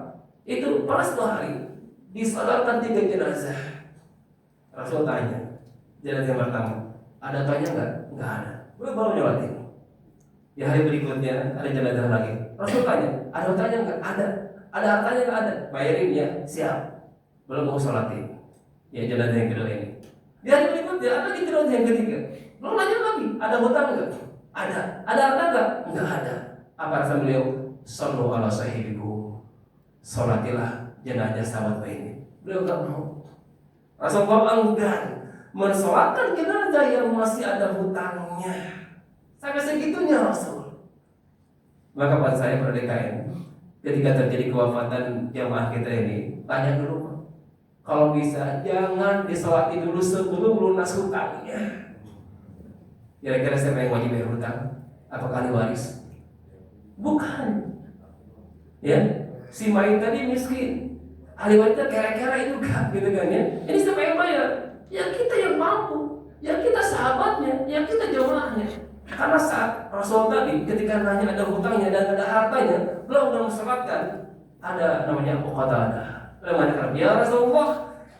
itu pas 2 hari disolatkan 3 jenazah. Rasul tanya, jenazah yang pertama, ada tanya nggak? Nggak ada. Gue baru nyobatin. Di hari berikutnya ada jenazah lagi. Rasul tanya, ada tanya nggak? Ada. Ada hartanya nggak? Ada. Bayarin ya, siap. Belum mau sholatin. Ya jenazah yang kedua ini. Di hari berikutnya ada di jenazah yang ketiga. Belum lanjut lagi. Ada hutang nggak? Ada. Ada harta nggak? Nggak ada. Apa kata beliau? Sallu ala sahibiku. Sholatilah jenazah sahabat ini. Beliau nggak mau. Rasulullah enggan mensolatkan jenazah yang masih ada hutangnya. Sampai segitunya Rasul. Maka pada saya pada DKM, ketika terjadi kewafatan jamaah kita ini, tanya dulu, kalau bisa jangan disolati dulu sebelum lunas hutangnya. Kira-kira siapa yang wajib bayar hutang? Apakah ahli waris? Bukan. Ya, si Main tadi miskin, ahli warisnya kera-kera juga, gitu kan ya. Ini siapa yang bayar? Ya kita yang mampu, ya kita sahabatnya, ya kita jamaahnya. Karena saat Rasul tadi ketika nanya ada hutangnya dan ada hartanya, beliau sudah mengisyaratkan ada namanya Uqadah. Beliau mengatakan, ya Rasulullah,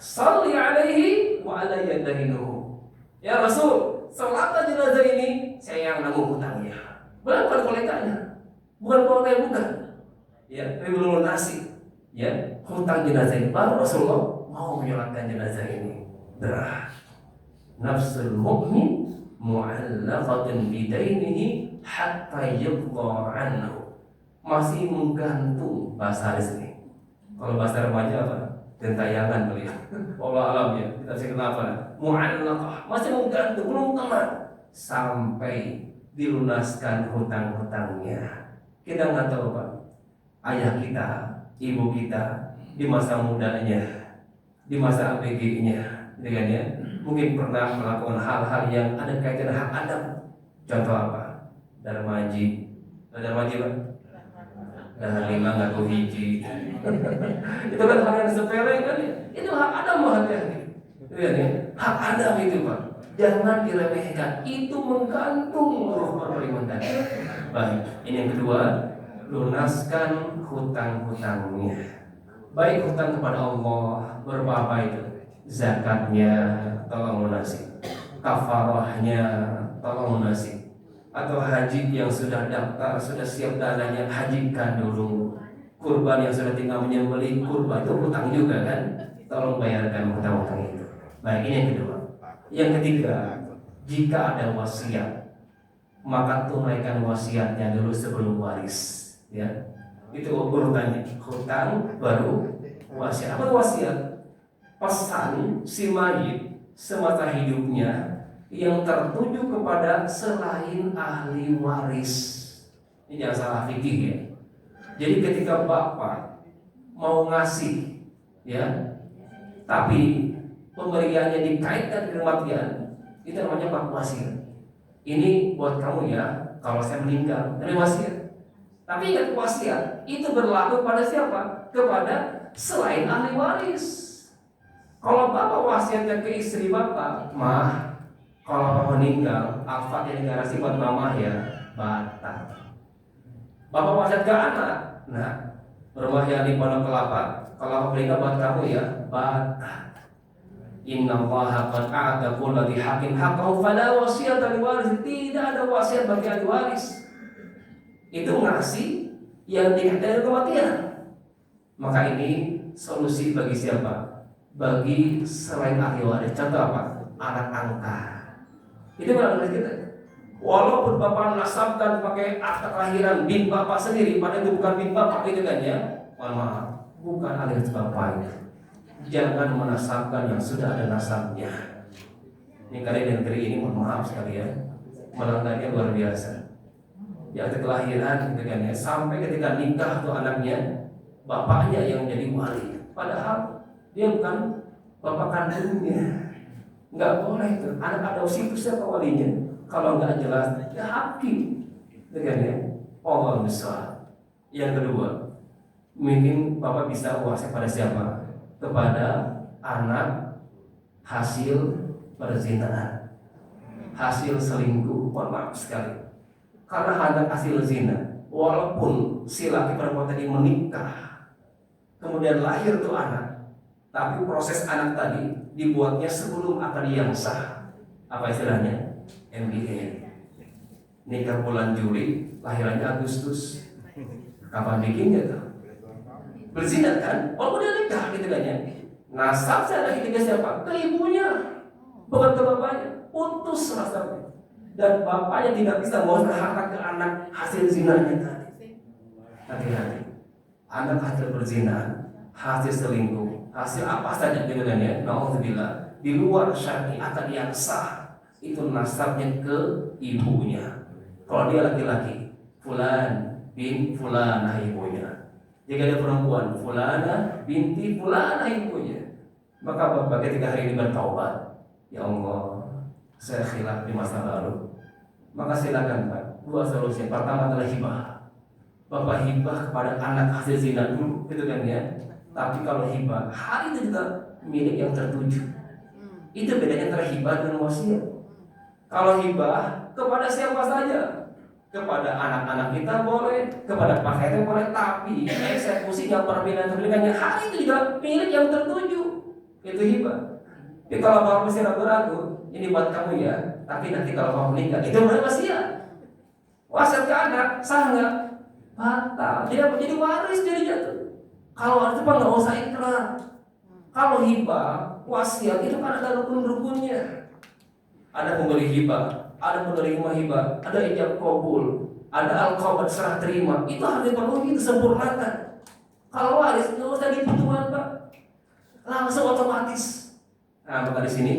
salli alaihi wa ala yadahinuhu. Ya Rasul, salatlah jenazah ini, saya yang nanggung hutangnya. Beliau bukan kolektanya, bukan kolektanya, bukan. Ya, tapi belum lunasi. Ya, hutang jenazah ini baru Rasulullah mau menyolatkan jenazah ini. Derah. Nafsul mu'min mu'allaqatun bidainihi hatta yaqda anhu. Masih menggantung bahasa ini. Kalau bahasa remaja apa? Gentayangan kali ya. Allah alam ya. Kita bisa kenapa? Mu'allaqah, masih menggantung, belum kelar sampai dilunaskan hutang-hutangnya. Kita nggak tahu Pak. Ayah kita, ibu kita di masa mudanya, di masa ABG-nya, dengan ya, mungkin pernah melakukan hal-hal yang ada kaitan hak Adam. Contoh apa? Darmaji, Darmaji Pak? Dahar lima ngaku hiji. Itu kan hal yang sepele kan ya? Itu hak Adam hati-hati. Ya, hak Adam itu Pak. Jangan diremehkan. Itu menggantung ruh beriman tadi. Baik, ini yang kedua, lunaskan hutang-hutangnya. Baik hutang kepada Allah berupa apa itu? Zakatnya tolong lunasi, kafarahnya tolong lunasi, atau haji yang sudah daftar, sudah siap dananya, hajikan dulu. Kurban yang sudah tinggal menyembelih kurban itu hutang juga kan? Tolong bayarkan hutang-hutang itu. Baik, ini yang kedua. Yang ketiga, jika ada wasiat, maka tunaikan wasiatnya dulu sebelum waris. Ya, itu urutannya, hutang baru wasiat. Apa wasiat? Pesan si mayit semasa hidupnya yang tertuju kepada selain ahli waris. Ini jangan salah fikih ya. Jadi ketika bapak mau ngasih, ya, tapi pemberiannya dikaitkan dengan kematian, itu namanya bab wasiat. Ini buat kamu ya, kalau saya meninggal, ini wasiat. Tapi ingat wasiat itu berlaku pada siapa? Kepada selain ahli waris. Kalau bapak wasiatnya ke istri bapak, mah, kalau meninggal, alfat yang digarasi buat mama ya, batal. Bapak wasiat ke anak, nah, rumah yang di Pondok Kelapa, kalau meninggal buat kamu ya, batal. Inna Allaha qad a'ta kulla dhi haqqin haqqahu fala wasiyata li waris. Tidak ada wasiat bagi ahli waris. Itu ngasih yang dikaitkan kematian. Maka ini solusi bagi siapa? Bagi selain ahli waris. Contoh apa? Anak angkat. Itu benar kita. Walaupun bapak nasabkan pakai akta kelahiran bin bapak sendiri, padahal itu bukan bin bapak, itu kan ya. Mohon maaf, bukan alias bapak itu. Jangan menasabkan yang sudah ada nasabnya. Ini kali dan negeri ini mohon maaf sekali ya, melanggarnya luar biasa. Yang kelahiran gitu kan ya, sampai ketika nikah tuh anaknya, bapaknya yang jadi wali, padahal dia bukan bapak kandungnya. Nggak boleh tuh, anak adopsi itu siapa walinya? Kalau nggak jelas, ya hakim, gitu kan ya. Allah besar. Yang kedua, mungkin bapak bisa wasiat pada siapa? Kepada anak hasil perzinaan, hasil selingkuh. Mohon maaf sekali. Karena anak hasil zina, walaupun si laki perempuan tadi menikah, kemudian lahir tuh anak, tapi proses anak tadi dibuatnya sebelum akad yang sah. Apa istilahnya? MBA. Nikah bulan Juli, lahirannya Agustus. Kapan bikinnya tuh? Berzina kan? Walaupun dia nikah gitu kan ya. Nasab saya lagi ke siapa? Ke ibunya, bukan ke bapaknya. Putus nasabnya. Dan bapaknya tidak bisa bawa harta ke anak hasil zinanya tadi. Hati-hati. Anak hasil berzina, hasil selingkuh, hasil apa saja gitu kan ya. Nauzubillah. Di luar syar'i akad yang sah, itu nasabnya ke ibunya. Kalau dia laki-laki, fulan, bin Fulanah ibunya. Jika ada perempuan Fulanah binti Fulanah ibunya, maka bapak ketika hari ini bertaubat, ya Allah, saya khilaf di masa lalu, maka silakan Pak, dua solusi. Pertama adalah hibah. Bapak hibah kepada anak hasil zina dulu, gitu kan ya. Tapi kalau hibah, hari itu juga milik yang tertuju. Itu bedanya antara hibah dan wasiat. Kalau hibah kepada siapa saja, kepada anak-anak kita boleh, kepada pakaian boleh, tapi eksekusinya, perpindahan kepemilikannya hari itu juga milik yang tertuju. Itu hibah. Jadi kalau kamu masih ragu-ragu, ini buat kamu ya, tapi nanti kalau kamu meninggal, itu boleh wasiat. Wasiat ke anak, sah nggak? Batal. Dia menjadi waris jadinya tuh. Kalau ada apa nggak usah ikrar. Kalau hibah, wasiat itu kan ada rukun-rukunnya. Ada pemberi hibah, ada penerima hibah, ada ijab kabul, ada al-qabad serah terima. Itu harus dipenuhi, disempurnakan. Kalau waris nggak usah dibutuhkan Pak, langsung otomatis. Nah maka di sini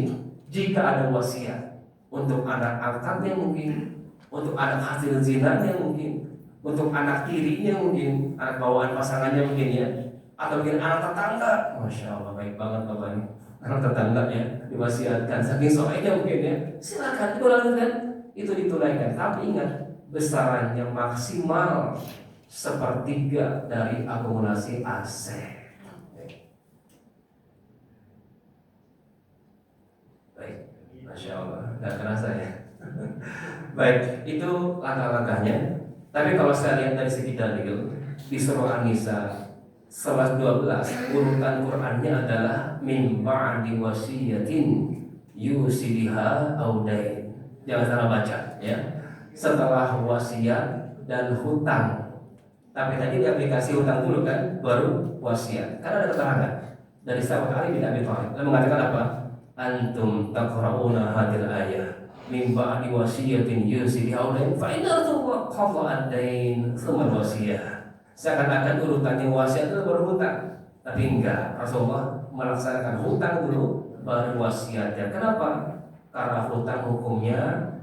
jika ada wasiat untuk anak angkatnya mungkin, untuk anak hasil zinanya mungkin, untuk anak tirinya mungkin, anak bawaan pasangannya mungkin ya, atau mungkin anak tetangga. Masya Allah baik banget Bapak ini. Anak tetangga ya diwasiatkan saking soalnya mungkin ya, silakan dilakukan, itu ditunaikan. Tapi ingat besarannya maksimal sepertiga dari akumulasi aset. Baik, Masya Allah, gak kerasa ya. Baik, itu langkah-langkahnya. Tapi kalau saya lihat dari segi dalil di surah An-Nisa 11-12, urutan Qur'annya adalah min ba'di wasiyatin yusibiha audain. Jangan salah baca ya. Setelah wasiat dan hutang. Tapi tadi di aplikasi hutang dulu kan, baru wasiat. Karena ada keterangan dari sahabat Ali bin Abi Thalib. Lalu mengatakan apa? Antum taqra'una hadil ayah min ba'di wasiyatin yusibiha audain fa inna Rasulullah qadha ad-dain tsumma wasiyah. Seakan-akan urutannya wasiat itu baru hutang, tapi enggak. Rasulullah melaksanakan hutang dulu baru wasiatnya. Kenapa? Karena hutang hukumnya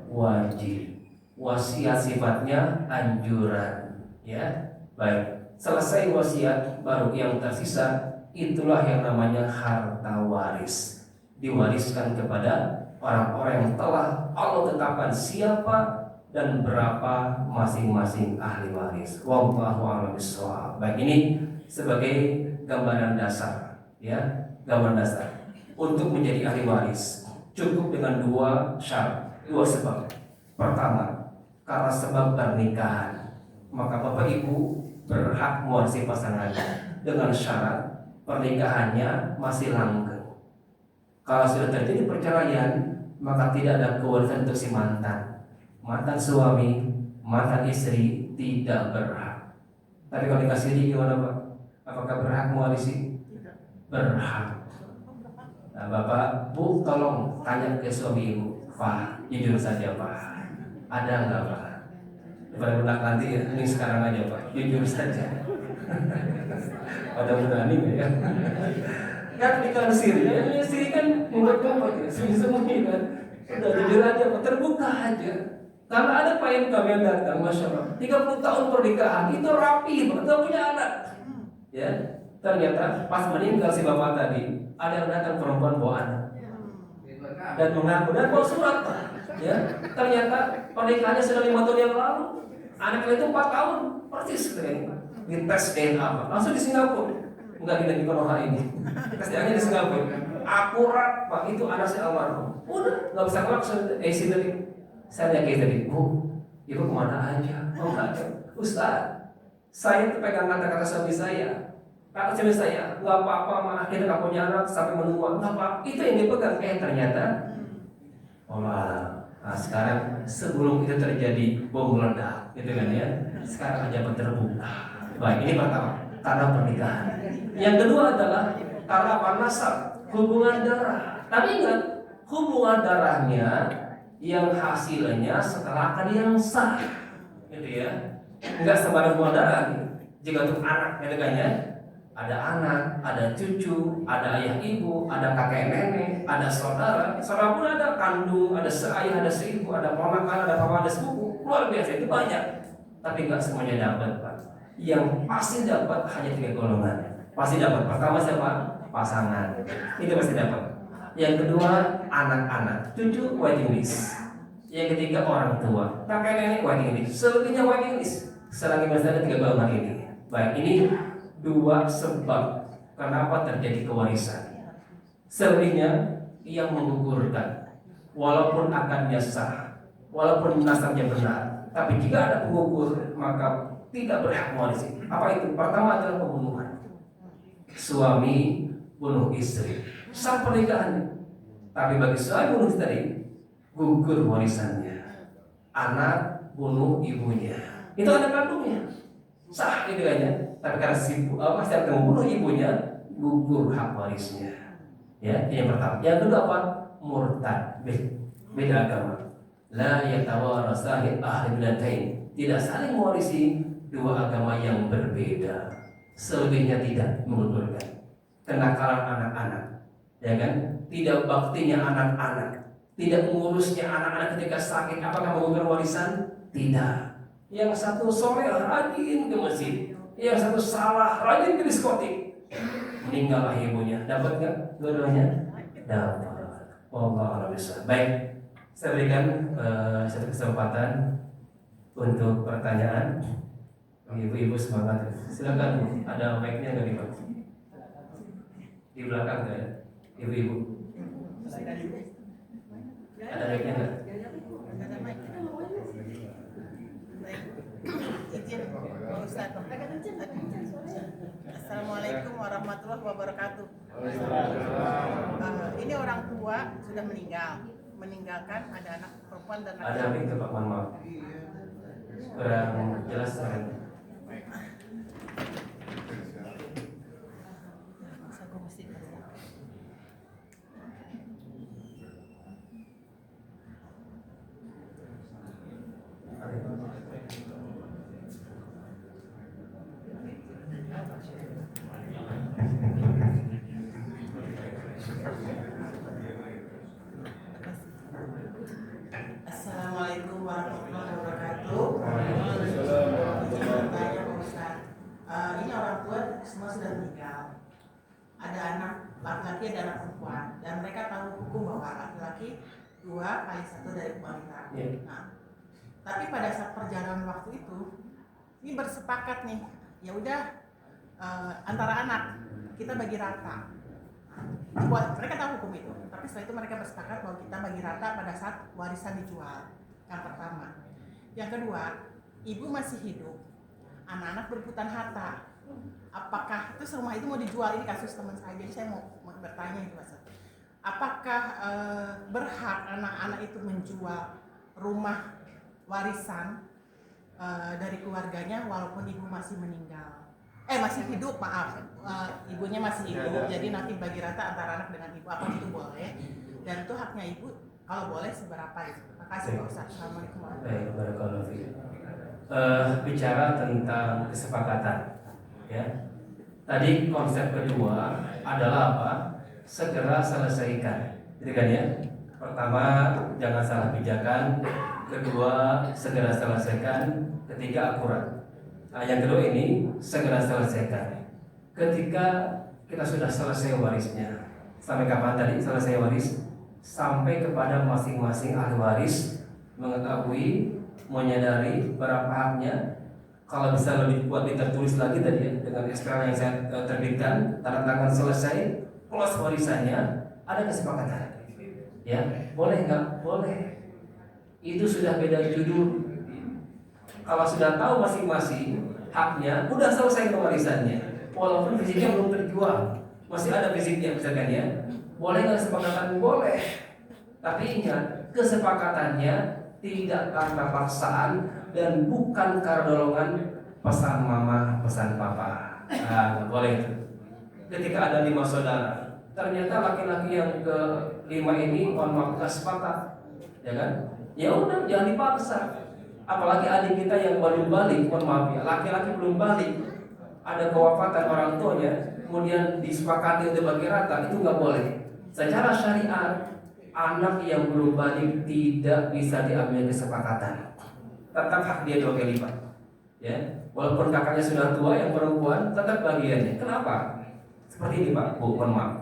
wajib, wasiat sifatnya anjuran. Ya, baik. Selesai wasiat, baru yang tersisa itulah yang namanya harta waris. Diwariskan kepada orang-orang yang telah Allah tetapkan siapa dan berapa masing-masing ahli waris. Wallahu a'lam bishawab. Baik, ini sebagai gambaran dasar ya, gambaran dasar untuk menjadi ahli waris cukup dengan dua syarat, dua sebab. Pertama, karena sebab pernikahan, maka Bapak Ibu berhak mewarisi pasangannya dengan syarat pernikahannya masih langgeng. Kalau sudah terjadi perceraian, maka tidak ada kewarisan untuk si mantan. Mantan suami, mantan istri tidak berhak. Tapi kalau dikasih ini gimana Pak? Apakah berhak mewarisi? Berhak. Nah Bapak, Bu tolong tanya ke suami Ibu, Pak, jujur saja Pak, ada nggak Pak? Daripada budak nanti ya, ini sekarang aja Pak, jujur saja. Pada berani ya? Kan nikah siri, ya siri kan ngumpet-ngumpet ya, sembunyi kan. Udah jujur aja Pak, terbuka aja. Karena ada klien kami yang datang, Masya Allah 30 tahun pernikahan, itu rapi, betul punya anak. Ya, ternyata pas meninggal si bapak tadi, ada yang datang perempuan bawa anak dan mengaku dan bawa surat Pak. Ya, ternyata pernikahannya sudah 5 tahun yang lalu, anaknya itu 4 tahun, persis katanya. Di tes DNA Pak, langsung di Singapura, enggak di Konoha ini, tes DNA di Singapura, akurat Pak, itu anak si almarhum. Udah, nggak bisa kelakson, isi tadi. Saya kayak tadi, Bu, Ibu kemana aja? Oh enggak ada, Ustaz, saya itu pegang kata-kata suami saya. Kata suami saya, nggak apa-apa, mah akhirnya nggak punya anak sampai menua, nggak apa. Itu yang dipegang. Ternyata, nah sekarang sebelum itu terjadi bom meledak, gitu kan ya. Sekarang aja terbuka. Baik, ini pertama, karena pernikahan. Yang kedua adalah karena nasab, hubungan darah. Tapi ingat, hubungan darahnya yang hasilnya setelah akad yang sah, gitu ya. Enggak sembarang hubungan darah. Jika untuk anak, gitu kan ya, ada anak, ada cucu, ada ayah ibu, ada kakek nenek, ada saudara. Saudara pun ada kandung, ada seayah, ada seibu, ada ponakan, ada papa, ada sepupu. Luar biasa, itu banyak. tapi nggak semuanya dapat, Pak. Yang pasti dapat hanya 3 golongan. Pasti dapat. Pertama siapa? Pasangan. Itu pasti dapat. Yang kedua anak-anak, cucu waiting list. Yang ketiga orang tua, kakek nenek waiting list. Selebihnya waiting list. Selagi masih ada 3 golongan ini. Baik, ini 2 sebab kenapa terjadi kewarisan. Selebihnya yang menggugurkan, walaupun akadnya sah, walaupun nasabnya benar, tapi jika ada penggugur maka tidak berhak mewarisi. Apa itu? Pertama adalah pembunuhan. Suami bunuh istri, sah pernikahannya, tapi bagi suami bunuh istri, gugur warisannya. Anak bunuh ibunya, itu anak kandungnya, sah pernikahannya, tapi karena si masih akan membunuh ibunya, gugur hak warisnya. Ya, ini yang pertama. Yang kedua apa? Murtad, beda agama. La yatawarasani ahli bidatain. Tidak saling mewarisi 2 agama yang berbeda. Selebihnya tidak menggugurkan. Kenakalan anak-anak, ya kan? Tidak baktinya anak-anak, tidak mengurusnya anak-anak ketika sakit, apakah menggugurkan warisan? Tidak. Yang satu sore rajin ke masjid, yang satu salah rajin ke diskotik, meninggallah ibunya. Dapat nggak dua-duanya? Dapat. Allah bisa. Baik, saya berikan satu kesempatan untuk pertanyaan. Ibu-ibu semangat. Silakan, ada mic-nya nggak nih Pak? Di belakang nggak ya? Ibu-ibu. Ada mic-nya nggak? Assalamualaikum warahmatullahi wabarakatuh. Ini orang tua sudah meninggalkan ada anak perempuan dan anak. Ada mic Pak, mohon maaf. Kurang jelas kan? Assalamualaikum warahmatullahi wabarakatuh. Ini orang tua semua sudah meninggal. Ada anak laki-laki, ada anak perempuan, dan mereka tahu hukum bahwa laki-laki 2/1 dari wanita. Nah, tapi pada saat perjalanan waktu itu, ini bersepakat nih, ya udah antara anak kita bagi rata. Mereka tahu hukum itu, tapi setelah itu mereka bersepakat bahwa kita bagi rata pada saat warisan dijual. Yang pertama. Yang kedua, ibu masih hidup, anak-anak berebutan harta. Apakah itu rumah itu mau dijual? Ini kasus teman saya, jadi saya mau bertanya itu Mas. Apakah berhak anak-anak itu menjual rumah warisan dari keluarganya walaupun ibu masih meninggal? Masih hidup, maaf. Ibunya masih hidup, jadi nanti bagi rata antara anak dengan ibu. Apa itu boleh? Dan itu haknya ibu, kalau boleh seberapa itu? Terima kasih Pak Ustaz. Assalamualaikum warahmatullahi wabarakatuh. Bicara tentang kesepakatan, ya. Tadi konsep kedua adalah apa? Segera selesaikan, gitu kan ya? Pertama, jangan salah pijakan. Kedua, segera selesaikan. Ketiga, akurat. Nah, yang kedua ini segera selesaikan. Ketika kita sudah selesai warisnya, sampai kapan tadi selesai waris? Sampai kepada masing-masing ahli waris mengetahui, menyadari berapa haknya. Kalau bisa lebih kuat ditulis lagi tadi ya, dengan SK yang saya terbitkan, tanda tangan selesai, plus warisannya, ada kesepakatan. Ya, boleh nggak? Boleh. Itu sudah beda judul. Kalau sudah tahu masing-masing haknya, udah selesai warisannya. Walaupun fisiknya belum terjual, masih ada fisiknya misalkan ya. Boleh nggak kesepakatan? Boleh. Tapi ingat, kesepakatannya tidak karena paksaan dan bukan karena dorongan pesan mama, pesan papa. Nah, boleh itu. Ketika ada 5 saudara, ternyata laki-laki yang ke-5 ini mohon maaf nggak sepakat, ya kan? Ya udah, jangan dipaksa. Apalagi adik kita yang baru balik, mohon maaf ya, laki-laki belum balik, ada kewafatan orang tuanya, kemudian disepakati untuk bagi rata, itu nggak boleh. Secara syariat, anak yang belum balik tidak bisa diambil kesepakatan. Tetap hak dia 2 kali lipat. Ya, walaupun kakaknya sudah tua yang perempuan tetap bagiannya. Kenapa? Seperti ini Pak, Bu, mohon maaf.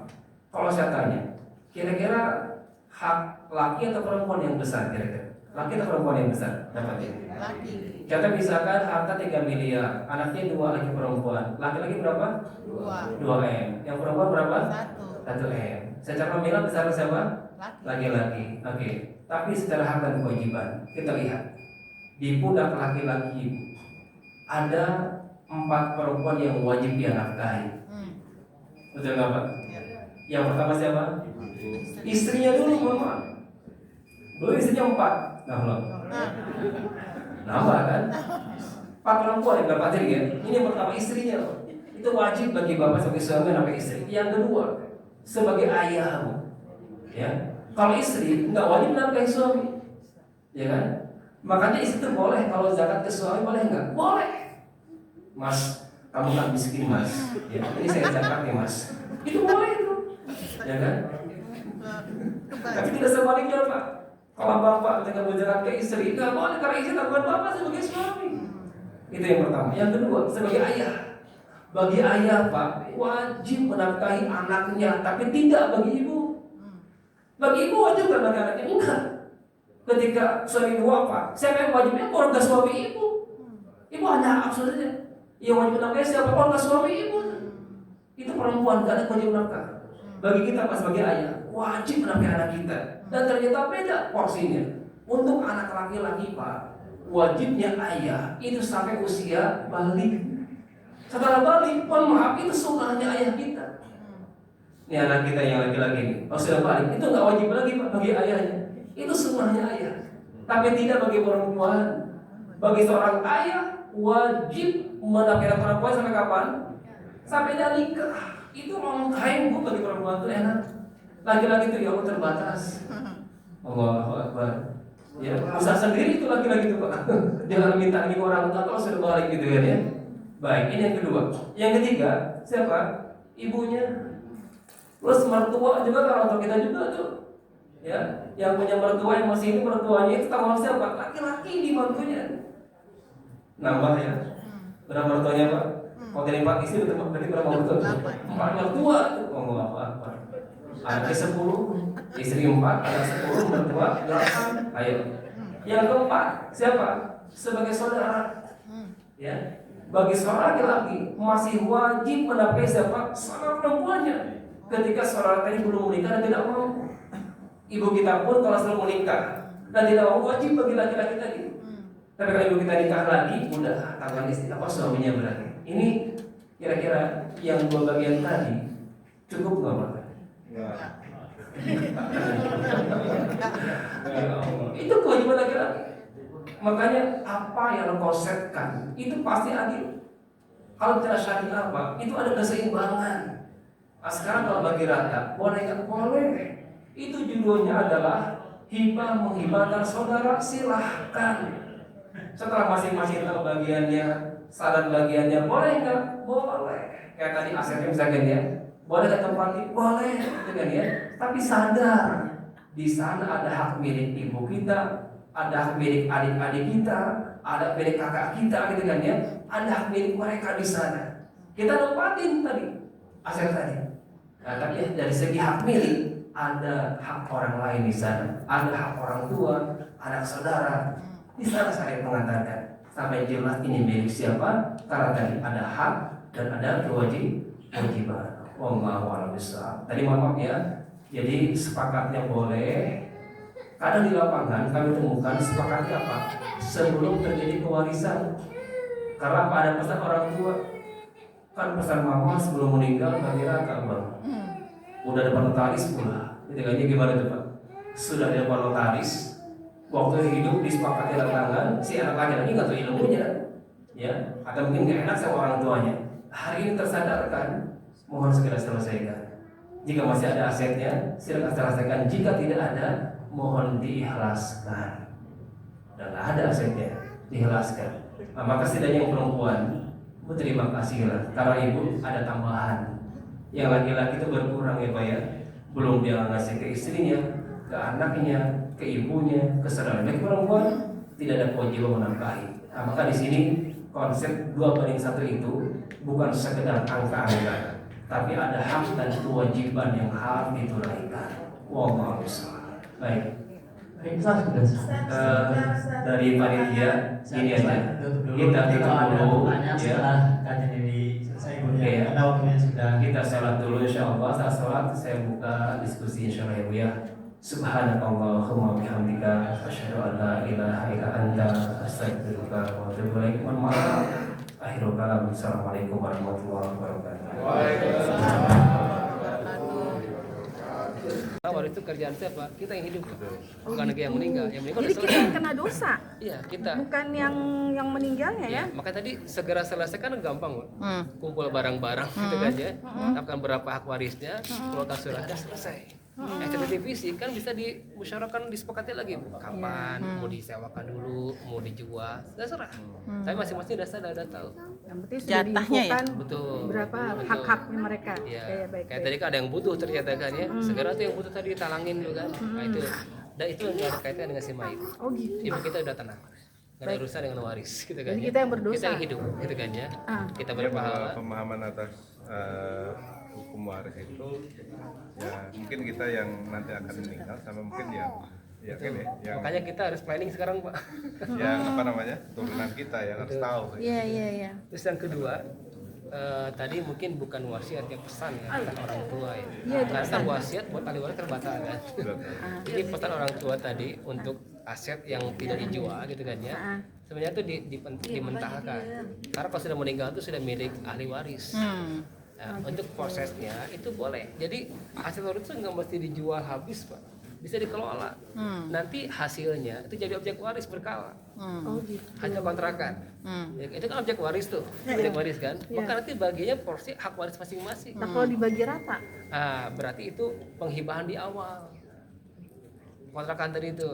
Kalau saya tanya, kira-kira hak laki atau perempuan yang besar kira-kira? Laki atau perempuan yang besar dapat ini? Laki. Kita misalkan harta 3 miliar, anaknya 2 laki perempuan. Laki-laki berapa? 2. 2 M. Yang perempuan berapa? 1. 1 M. Secara nominal besar siapa? Laki. Laki-laki. Oke. Tapi secara hak dan kewajiban kita lihat di pundak laki-laki ada 4 perempuan yang wajib dia nafkahi. Betul nggak Pak? Ya. Yang pertama siapa? Istrinya dulu Mama. Dulu istrinya 4. Nah, belum. Nambah kan? 4 perempuan yang dapatin ya. Ini yang pertama istrinya loh. Itu wajib bagi bapak sebagai suami dan istri. Yang kedua sebagai ayah, Bu. Ya. Kalau istri nggak wajib nafkahi suami, ya kan? Makanya istri itu boleh kalau zakat ke suami boleh nggak? Boleh. Mas, kamu kan miskin Mas. Ya, ini saya zakat nih Mas. Itu boleh itu, ya kan? Tapi tidak sebaliknya Pak. Kalau bapak ketika berzakat ke istri nggak boleh karena istri tanggungan bapak sebagai suami. Itu yang pertama. Yang kedua sebagai ayah. Bagi ayah Pak wajib menafkahi anaknya, tapi tidak bagi ibu. Bagi ibu wajib kan bagi anaknya enggak. Ketika suami ibu wafat, siapa yang wajibnya? Keluarga suami ibu. Ibu hanya hak saja. Yang wajib menafkahi siapa? Keluarga suami ibu. Itu perempuan gak ada wajib menafkah. Bagi kita pas sebagai ayah wajib menafkahi anak kita. Dan ternyata beda porsinya. Untuk anak laki-laki Pak, wajibnya ayah itu sampai usia balik. Setelah balik, mohon maaf itu sunnahnya ayah kita. Ini anak kita yang laki-laki ini, kalau sudah balik itu nggak wajib lagi Pak bagi ayahnya. Itu sunnahnya ayah. Tapi tidak bagi perempuan. Bagi seorang ayah wajib menafkahi perempuan sampai kapan? Sampai dia nikah. Itu long time Bu bagi perempuan itu enak. Laki-laki itu ya Allah terbatas. Allahu Akbar. Ya, usaha sendiri itu laki-laki itu Pak. Jangan minta lagi orang tua kalau sudah balik gitu kan ya. Baik, ini yang kedua. Yang ketiga, siapa? Ibunya. Plus mertua juga kalau untuk kita juga tuh. Ya, yang punya mertua yang masih ini mertuanya itu tanggung siapa? Laki-laki di mantunya. Nambah ya. Berapa mertuanya Pak? Kalau dari 4 istri berarti berapa mertua? 4 mertua tuh. Oh, apa? Anaknya 10, istri 4, anak 10, mertua 8. Ayo. Yang keempat, siapa? Sebagai saudara. Ya. Bagi seorang laki-laki masih wajib menafkahi siapa? Saudara perempuannya. Ketika saudara tadi belum menikah dan tidak mau. Ibu kita pun kalau sudah menikah dan tidak mau wajib bagi laki-laki tadi. Tapi kalau ibu kita nikah lagi, udah tangan istri apa suaminya berarti. Ini kira-kira yang 2 bagian tadi cukup nggak Pak? Itu kewajiban laki-laki. Makanya apa yang kau setkan itu pasti adil. Kalau tidak syariah Pak, itu ada keseimbangan. Nah, sekarang kalau bagi rakyat boleh nggak boleh? Itu judulnya adalah hibah menghibahkan saudara, silahkan. Setelah masing-masing tahu bagiannya, saran bagiannya, boleh nggak? Boleh. Kayak tadi asetnya misalkan ya, boleh nggak tempati? Boleh, gitu kan ya. Tapi sadar di sana ada hak milik ibu kita, ada hak milik adik-adik kita, ada milik kakak kita, gitu kan ya. Ada hak milik mereka di sana. Kita nempatin tadi aset tadi. Nah, tapi dari segi hak milik ada hak orang lain di sana, ada hak orang tua, anak saudara. Di sana saya mengatakan sampai jelas ini milik siapa? Karena tadi ada hak dan ada kewajiban. Wallahu a'lam bishawab. Tadi maaf ya. Jadi sepakatnya boleh. Kadang di lapangan kami temukan sepakatnya apa? Sebelum terjadi pewarisan. Karena ada pesan orang tua. Kan pesan mama sebelum meninggal bagi raka Bang. Udah depan notaris pula. Ketiganya gimana tuh Pak? Sudah di depan notaris. Waktu hidup disepakati tanda tangan, si anak laki-laki nggak tahu ilmunya, ya, atau mungkin nggak enak sama orang tuanya. Hari ini tersadarkan, mohon segera selesaikan. Jika masih ada asetnya, silakan selesaikan. Jika tidak ada, mohon diikhlaskan. Dan ada asetnya, diikhlaskan. Nah, maka setidaknya yang perempuan, berterima kasihlah karena ibu ada tambahan. Yang laki-laki itu berkurang ya Pak ya. Belum dia ngasih ke istrinya, ke anaknya, ke ibunya, ke saudara. Bagi perempuan tidak ada kewajiban menafkahi. Nah, maka di sini konsep 2/1 itu bukan sekedar angka-angka, tapi ada hak dan kewajiban yang harus ditunaikan. Wallahu a'lam. Baik. Dari panitia ini aja kita tutup dulu ya. Oke ya. Kita sholat dulu insyaallah. Saat sholat saya buka diskusi insyaallah ya. Subhanakallahumma bihamdika asyhadu an la ilaha illa anta astaghfiruka wa atubu ilaik. Mohon maaf. Akhirul kalam. Assalamualaikum warahmatullahi wabarakatuh. Waalaikumsalam. Waris itu kerjaan siapa? Kita yang hidup, bukan lagi yang meninggal. Yang meninggal Jadi udah kita selesai. yang kena dosa, Iya, kita. bukan yang meninggalnya ya. Maka tadi segera selesaikan gampang, Bu. Kumpul barang-barang gitu kan ya. Dapatkan berapa hak warisnya, keluarkan suratnya, selesai. Acara divisi kan bisa dimusyawarahkan, disepakati lagi, Bu. Kapan mau disewakan dulu, mau dijual, sudah serah. Tapi masing-masing udah tahu. Yang penting sudah Jatahnya ya? diinfokan Betul. berapa Betul. hak-haknya mereka. Iya. Oke, baik. Kayak tadi kan ada yang butuh ternyata kan ya. Segera tuh yang butuh tadi talangin tuh kan. Nah itu. Dan itu yang ada kaitan dengan si mayit. Oh gitu. Ibu kita udah tenang. Gak ada urusan dengan waris gitu kan. Jadi ya. kita yang berdosa. Kita yang hidup gitu kan ya. Kita berpahala. Pemahaman atas hukum waris itu ya mungkin kita yang nanti akan meninggal sama mungkin yang ya kan ya yang Makanya kita harus planning sekarang, Pak. yang apa namanya turunan kita yang harus tahu. Iya. Terus yang kedua, tadi mungkin bukan wasiat ya, pesan ya pesan orang tua ya. Karena kan wasiat buat ahli waris terbatas kan. Jadi pesan orang tua tadi untuk aset yang tidak dijual gitu kan ya. Sebenarnya itu dimentahkan. Karena kalau sudah meninggal itu sudah milik ahli waris. Nah, untuk prosesnya itu boleh. Jadi aset waris itu nggak mesti dijual habis, Pak. Bisa dikelola. Nanti hasilnya itu jadi objek waris berkala. Oh gitu. Hasil kontrakan. Ya, itu kan objek waris tuh, objek waris kan. Maka nanti baginya porsi hak waris masing-masing. Nah kalau dibagi rata, Berarti itu penghibahan di awal. Kontrakan tadi itu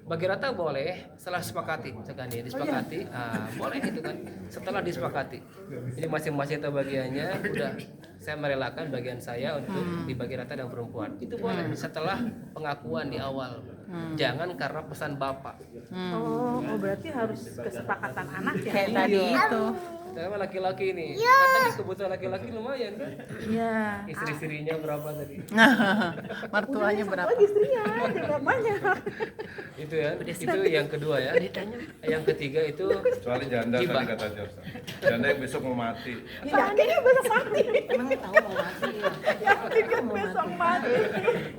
bagi rata boleh setelah disepakati, misalkan ya disepakati, boleh itu kan setelah disepakati. Jadi masing-masing itu bagiannya udah saya merelakan bagian saya untuk dibagi rata dengan perempuan. Itu boleh setelah pengakuan di awal. Jangan karena pesan bapak. oh berarti harus kesepakatan anak ya. Kayak tadi itu. Sama laki-laki nih, kan tadi kebutuhan laki-laki lumayan kan? Iya. Istri-istrinya berapa tadi? Mertuanya berapa? Lagi istrinya, tidak banyak. Itu ya, itu yang kedua ya. Yang ketiga itu Kecuali janda Hibah. tadi kata Jorsa. Janda yang besok mau mati. Yakinnya besok mati. Emang tahu mau mati ya? Yakinnya besok mati.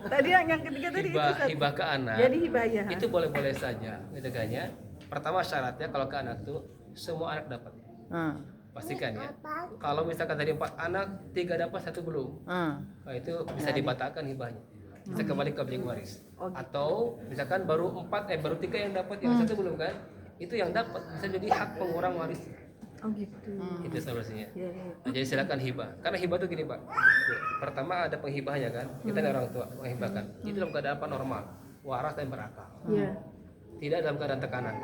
Tadi yang ketiga tadi itu. hibah ke anak. Jadi hibah ya. Itu boleh-boleh saja, gitu kan ya. Pertama syaratnya kalau ke anak tuh semua anak dapat. Pastikan ya. Kalau misalkan tadi 4 anak, 3 dapat, 1 belum. Nah, itu bisa dibatalkan hibahnya. Bisa kembali ke objek waris. Atau misalkan baru 3 yang dapat, yang 1 belum kan? Itu yang dapat bisa jadi hak pengurang waris. Oh gitu. Itu solusinya. Iya. Nah, jadi silakan hibah. Karena hibah tuh gini, Pak. Pertama ada penghibahnya kan. Kita ada orang tua menghibahkan. Itu dalam keadaan apa? Normal, waras dan berakal. Iya. Tidak dalam keadaan tekanan.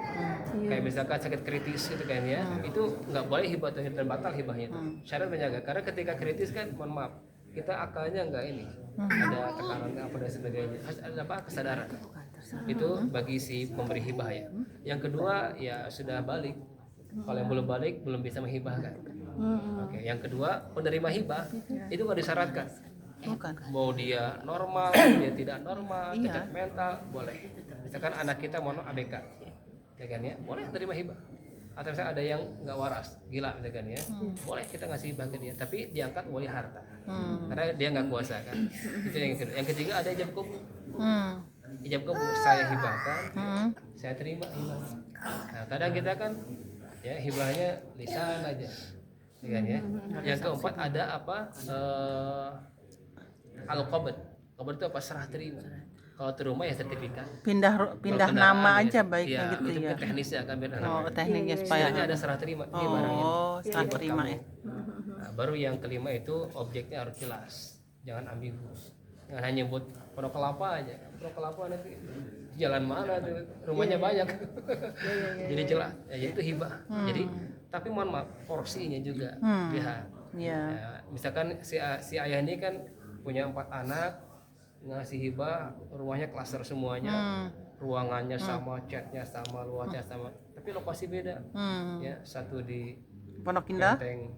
Kayak misalkan sakit kritis gitu kan ya. Itu nggak boleh hibah dan batal hibahnya itu. Syarat menjaga. Karena ketika kritis kan, mohon maaf, kita akalnya nggak ini. Ada tekanan apa dan sebagainya. Ada apa? Kesadaran. Itu bagi si pemberi hibah ya. Yang kedua ya sudah balik. Kalau yang belum balik belum bisa menghibahkan. Oke, yang kedua penerima hibah itu nggak disyaratkan. Bukan. Mau dia normal, dia tidak normal, cacat mental, boleh. Misalkan anak kita mau ABK, ya kan ya, boleh terima hibah. Atau misalnya ada yang nggak waras, gila, misalkan ya, boleh kita ngasih hibah ke dia, tapi diangkat wali harta, karena dia nggak kuasa kan. Itu yang kedua. Yang ketiga ada ijab kabul. Ijab kabul saya hibahkan, saya terima hibah. Nah kadang kita kan, ya hibahnya lisan aja, ya kan ya. Yang keempat ada apa? Al-qabd. Qabd itu apa? Serah terima. Kalau terima ya sertifikat. Pindah Kalau nama kendaraan, aja baiknya ya, gitu itu ya. kan teknisnya kan biar Tekniknya supaya. Istilahnya ada serah terima ini barangnya. Serah Buat terima kamu. ya. Nah, baru yang kelima itu objeknya harus jelas. Jangan ambigu. Jangan hanya buat pondok kelapa aja. Pondok kelapa nanti jalan mana tuh? Rumahnya banyak. Jadi jelas. Ya, jadi itu hibah. Jadi tapi mohon maaf porsinya juga lihat. Iya. Ya, misalkan si ayah ini kan punya 4 anak, ngasih hibah, rumahnya klaster semuanya, ruangannya sama, catnya sama, luasnya sama, tapi tapi lokasi beda. Ya, satu di Pondok Indah. Menteng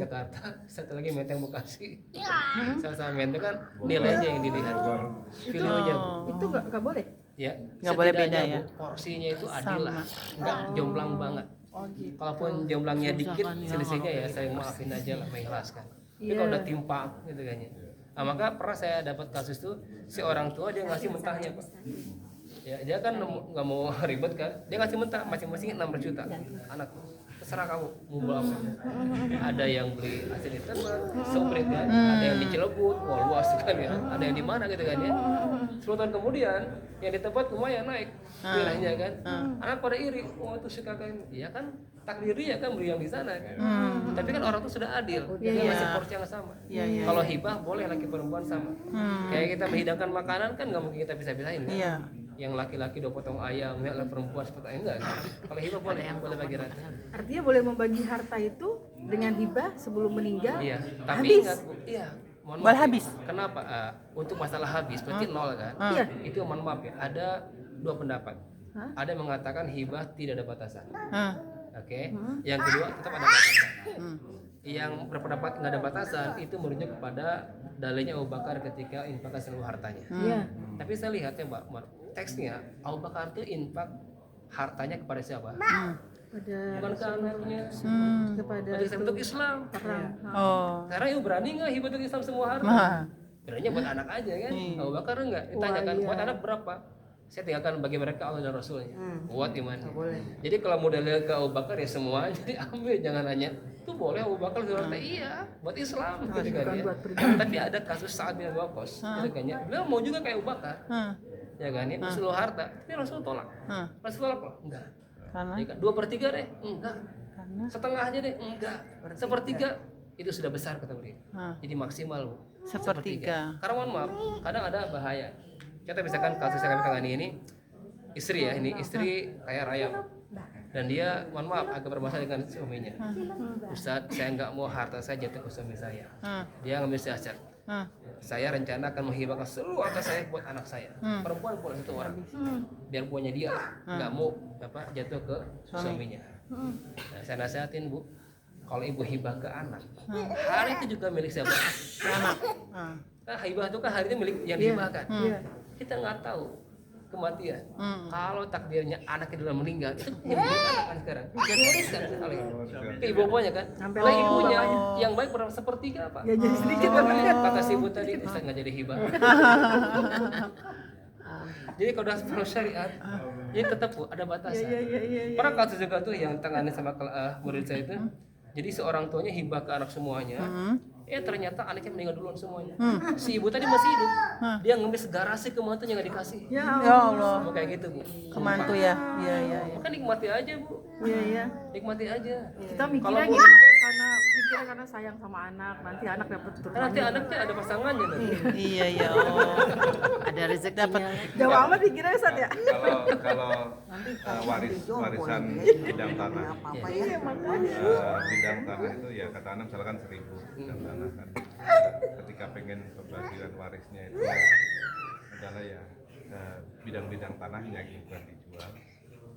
Jakarta, satu lagi Menteng Bekasi. Sama-sama Menteng kan nilainya yang dilihat, videonya. Itu nggak boleh. Ya, Nggak boleh setidaknya, beda ya? Bu, porsinya itu adil lah, nggak jomplang banget. Oh gitu. Kalaupun jomblangnya dikit, selisihnya ya saya maafin aja lah, mengikhlaskan. Tapi kalau udah timpang gitu kan ya. Nah, maka pernah saya dapat kasus tuh, si orang tua dia ngasih mentahnya, Pak. Ya, dia kan nggak mau ribet kan, dia ngasih mentah masing-masing 600 juta. Anak, terserah kamu mau beli apa. Ada yang beli hasil di Tebet, Sobret kan, ada yang di Cilebut, wah luas kan ya, ada yang di mana gitu kan ya. 10 tahun kemudian yang di Tebet lumayan naik nilainya kan. Anak pada iri, wah itu suka kan, ya kan takdir dia kan beli yang di sana kan. Tapi kan orang tuh sudah adil, dia masih porsi yang sama. Kalau hibah boleh laki perempuan sama. Kayak kita menghidangkan makanan kan nggak mungkin kita bisa-bisain kan. Iya. Yang laki-laki 2 potong ayam, yang perempuan seperti enggak kan. Kalau hibah boleh, boleh bagi rata. Artinya boleh membagi harta itu dengan hibah sebelum meninggal. Iya, tapi Habis. ingat Bu, iya. Mohon Boleh maaf, habis. Kenapa? Untuk masalah habis berarti nol kan? Iya. Itu mohon maaf ya. Ada 2 pendapat. Ada yang mengatakan hibah tidak ada batasan. Oke. Yang kedua tetap ada batasan. Yang berpendapat nggak ada batasan itu merujuk kepada dalilnya Abu Bakar ketika infakkan seluruh hartanya. Iya. Tapi saya lihat ya Mbak Umar, teksnya Abu Bakar itu infak hartanya kepada siapa? Pada Bukan ke anaknya. kepada Bagi untuk Islam. perang. Oh. Sekarang ibu berani nggak hibah untuk Islam semua harta? Nah. Beraninya buat anak aja kan? Abu Bakar enggak? Ditanyakan Wah, iya. buat anak berapa? Saya tinggalkan bagi mereka Allah dan Rasulnya. Buat imannya. Jadi kalau modelnya ke Abu Bakar ya semua jadi ambil, jangan nanya. Itu boleh Abu Bakar harta iya buat Islam gitu kan ya. Tapi ada kasus Sa'ad bin Abi Waqqas gitu kan ya. Beliau mau juga kayak Abu Bakar. Ya kan ya, seluruh harta. Tapi Rasul tolak. Rasul tolak kok? Enggak. Karena Ya kan? 2/3 deh? Enggak. karena Setengah aja deh? Enggak. 1/3 itu sudah besar kata beliau. Jadi maksimal Bu. 1/3. Karena mohon maaf, kadang ada bahaya. Kita misalkan kasus yang kami tangani ini istri ya, ini istri kaya raya dan dia mohon maaf agak bermasalah dengan suaminya. Ustadz, saya nggak mau harta saya jatuh ke suami saya. Dia ngambil siasat. Saya rencana akan menghibahkan seluruh harta saya buat anak saya. Perempuan boleh 1 orang. Biar punya dia lah. Nggak mau apa jatuh ke suaminya. Nah, saya nasihatin Bu, kalau ibu hibah ke anak, hari itu juga milik siapa? anak. Nah, hibah itu kan hari itu milik yang dihibahkan. Kita nggak tahu kematian. Kalau takdirnya anaknya duluan meninggal, itu yang milik anak kan sekarang. Diwariskan hal itu. Ke ibu bapaknya kan. Lah ibunya yang baik berapa sepertiga apa? Ya jadi sedikit Kata si ibu tadi, bisa nggak jadi hibah. Jadi kalau udah perlu syariat, ya tetap Bu, ada batasan. Pernah kasus juga tuh yang tangani sama murid saya itu. Jadi seorang tuanya hibah ke anak semuanya. Ternyata anaknya meninggal duluan semuanya. Si ibu tadi masih hidup. Dia ngemis garasi ke mantunya nggak dikasih. Ya Allah. Mau kayak gitu Bu. Ke mantu ya. Iya iya. Maka nikmati aja Bu. Iya. Nikmati aja. Kita mikirnya Kalau gitu karena sayang sama anak, nanti anak dapat Kan turunan. nanti anaknya ada pasangannya nanti. Iya iya. Oh. Ada rezekinya. Jauh amat pikirnya Ustaz ya. Kalau warisan bidang tanah, bidang tanah itu ya kata anak misalkan 1.000 bidang tanah kan. Ketika pengen pembagian warisnya itu adalah ya bidang-bidang tanahnya yang bukan dijual.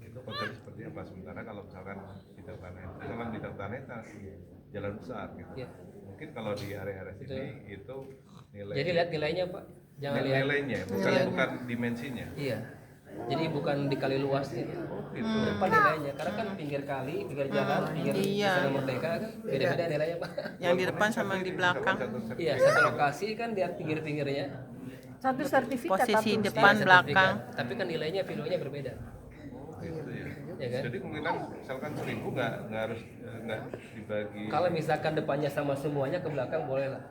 Itu konsep seperti apa? Sementara kalau misalkan bidang tanah itu, misalkan bidang tanah itu jalan besar gitu. Mungkin kalau di area-area sini itu nilai. Jadi lihat nilainya Pak. Jangan lihat nilainya, bukan dimensinya. Iya. Jadi bukan dikali luasnya. Gitu. Depan nilainya. Karena kan pinggir kali, pinggir jalan, pinggir Istana Merdeka kan beda-beda nilainya Pak. Yang di depan sama yang di belakang. Iya, satu lokasi kan lihat pinggir-pinggirnya. Satu sertifikat. Posisi satu. depan Iya, belakang. sertifikat. Tapi kan nilainya, videonya berbeda. Gitu ya. Ya kan? Jadi kemungkinan misalkan 1.000 nggak harus nggak dibagi. Kalau misalkan depannya sama semuanya, ke belakang boleh lah.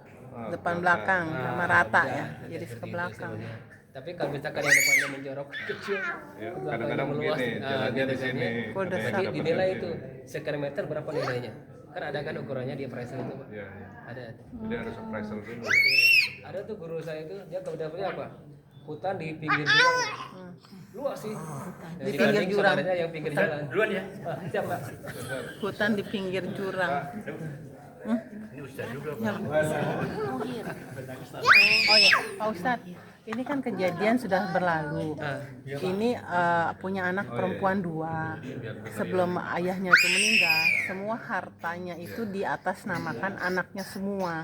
Depan belakang sama rata bisa. ya. Jadi ke Seperti belakang. itu sebenarnya. Tapi kalau misalkan yang depannya menjorok kecil, Ya, ke belakangnya kadang-kadang meluas, begini, jalannya gitu di kan sini. ya. Kode ada yang satu. Jadi dapat dinilai di itu sini. sekian meter berapa nilainya. Kan ada kan ukurannya di appraisal itu Pak. Ya, ya. Ada. Jadi harus appraisal dulu. Ada tuh guru saya itu, dia kebetulannya apa? Hutan di pinggir jurang. Luas sih. Di pinggir jurang. Saudaranya yang pinggir jalan. Duluan ya. Siapa? Hutan di pinggir jurang. Ini Ustaz juga. Ya. Oh ya, Pak Ustadz. Ini kan kejadian sudah berlalu. Ini punya anak perempuan 2. Sebelum ayahnya itu meninggal, semua hartanya itu diatasnamakan anaknya semua.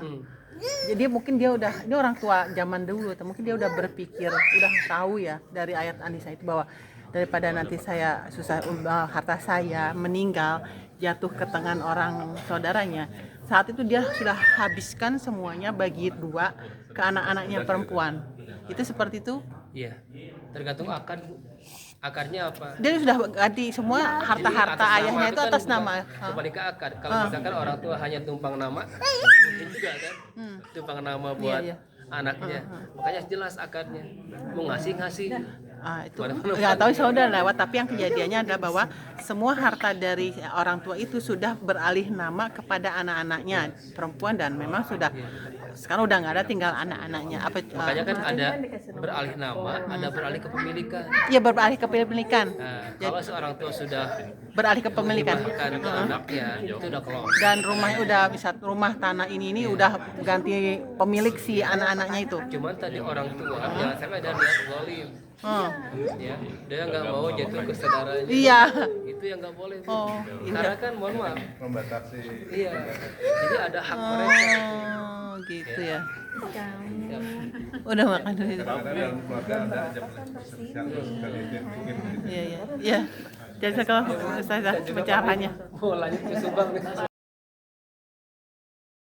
Jadi mungkin dia udah, ini orang tua zaman dulu, mungkin dia udah berpikir, udah tahu ya dari ayat Anissa itu bahwa daripada nanti saya susah, harta saya meninggal jatuh ke tangan orang saudaranya. Saat itu dia sudah habiskan semuanya, bagi 2 ke anak-anaknya perempuan. Itu seperti itu. Iya, tergantung akar, akarnya apa. Dia sudah ganti semua harta-harta Atas nama ayahnya itu kan atas bukan nama. kembali ke akar. Kalau misalkan orang tua hanya tumpang nama, mungkin juga kan tumpang nama buat Iya. anaknya. Makanya jelas akarnya. Mau ngasih. Itu nggak tahu saudara lewat, tapi yang kejadiannya adalah bahwa semua harta dari orang tua itu sudah beralih nama kepada anak-anaknya perempuan, dan memang sudah sekarang udah nggak ada, tinggal anak-anaknya. Makanya kan ada beralih nama, ada beralih kepemilikan. Iya, beralih kepemilikan. Nah, kalau seorang tua sudah Beralih kepemilikan. dihibahkan ke anaknya, itu udah kelola. Dan rumahnya udah bisa, rumah tanah ini udah ganti pemilik si anak-anaknya itu. Cuman tadi orang tua jangan sampai ada niat zalim. Ya, dia nggak mau jatuh ke saudaranya. Iya. Itu yang nggak boleh. Bu. Oh, Karena kan mohon maaf. Membatasi. Iya. Jadi ada hak mereka. Oh, gitu ya. Ya. Udah makan dulu. Kadang-kadang dalam keluarga ada aja sosial sekali mungkin Iya, iya. Iya. Jadi kalau saya baca apanya. Mau lanjut ke Subang nih.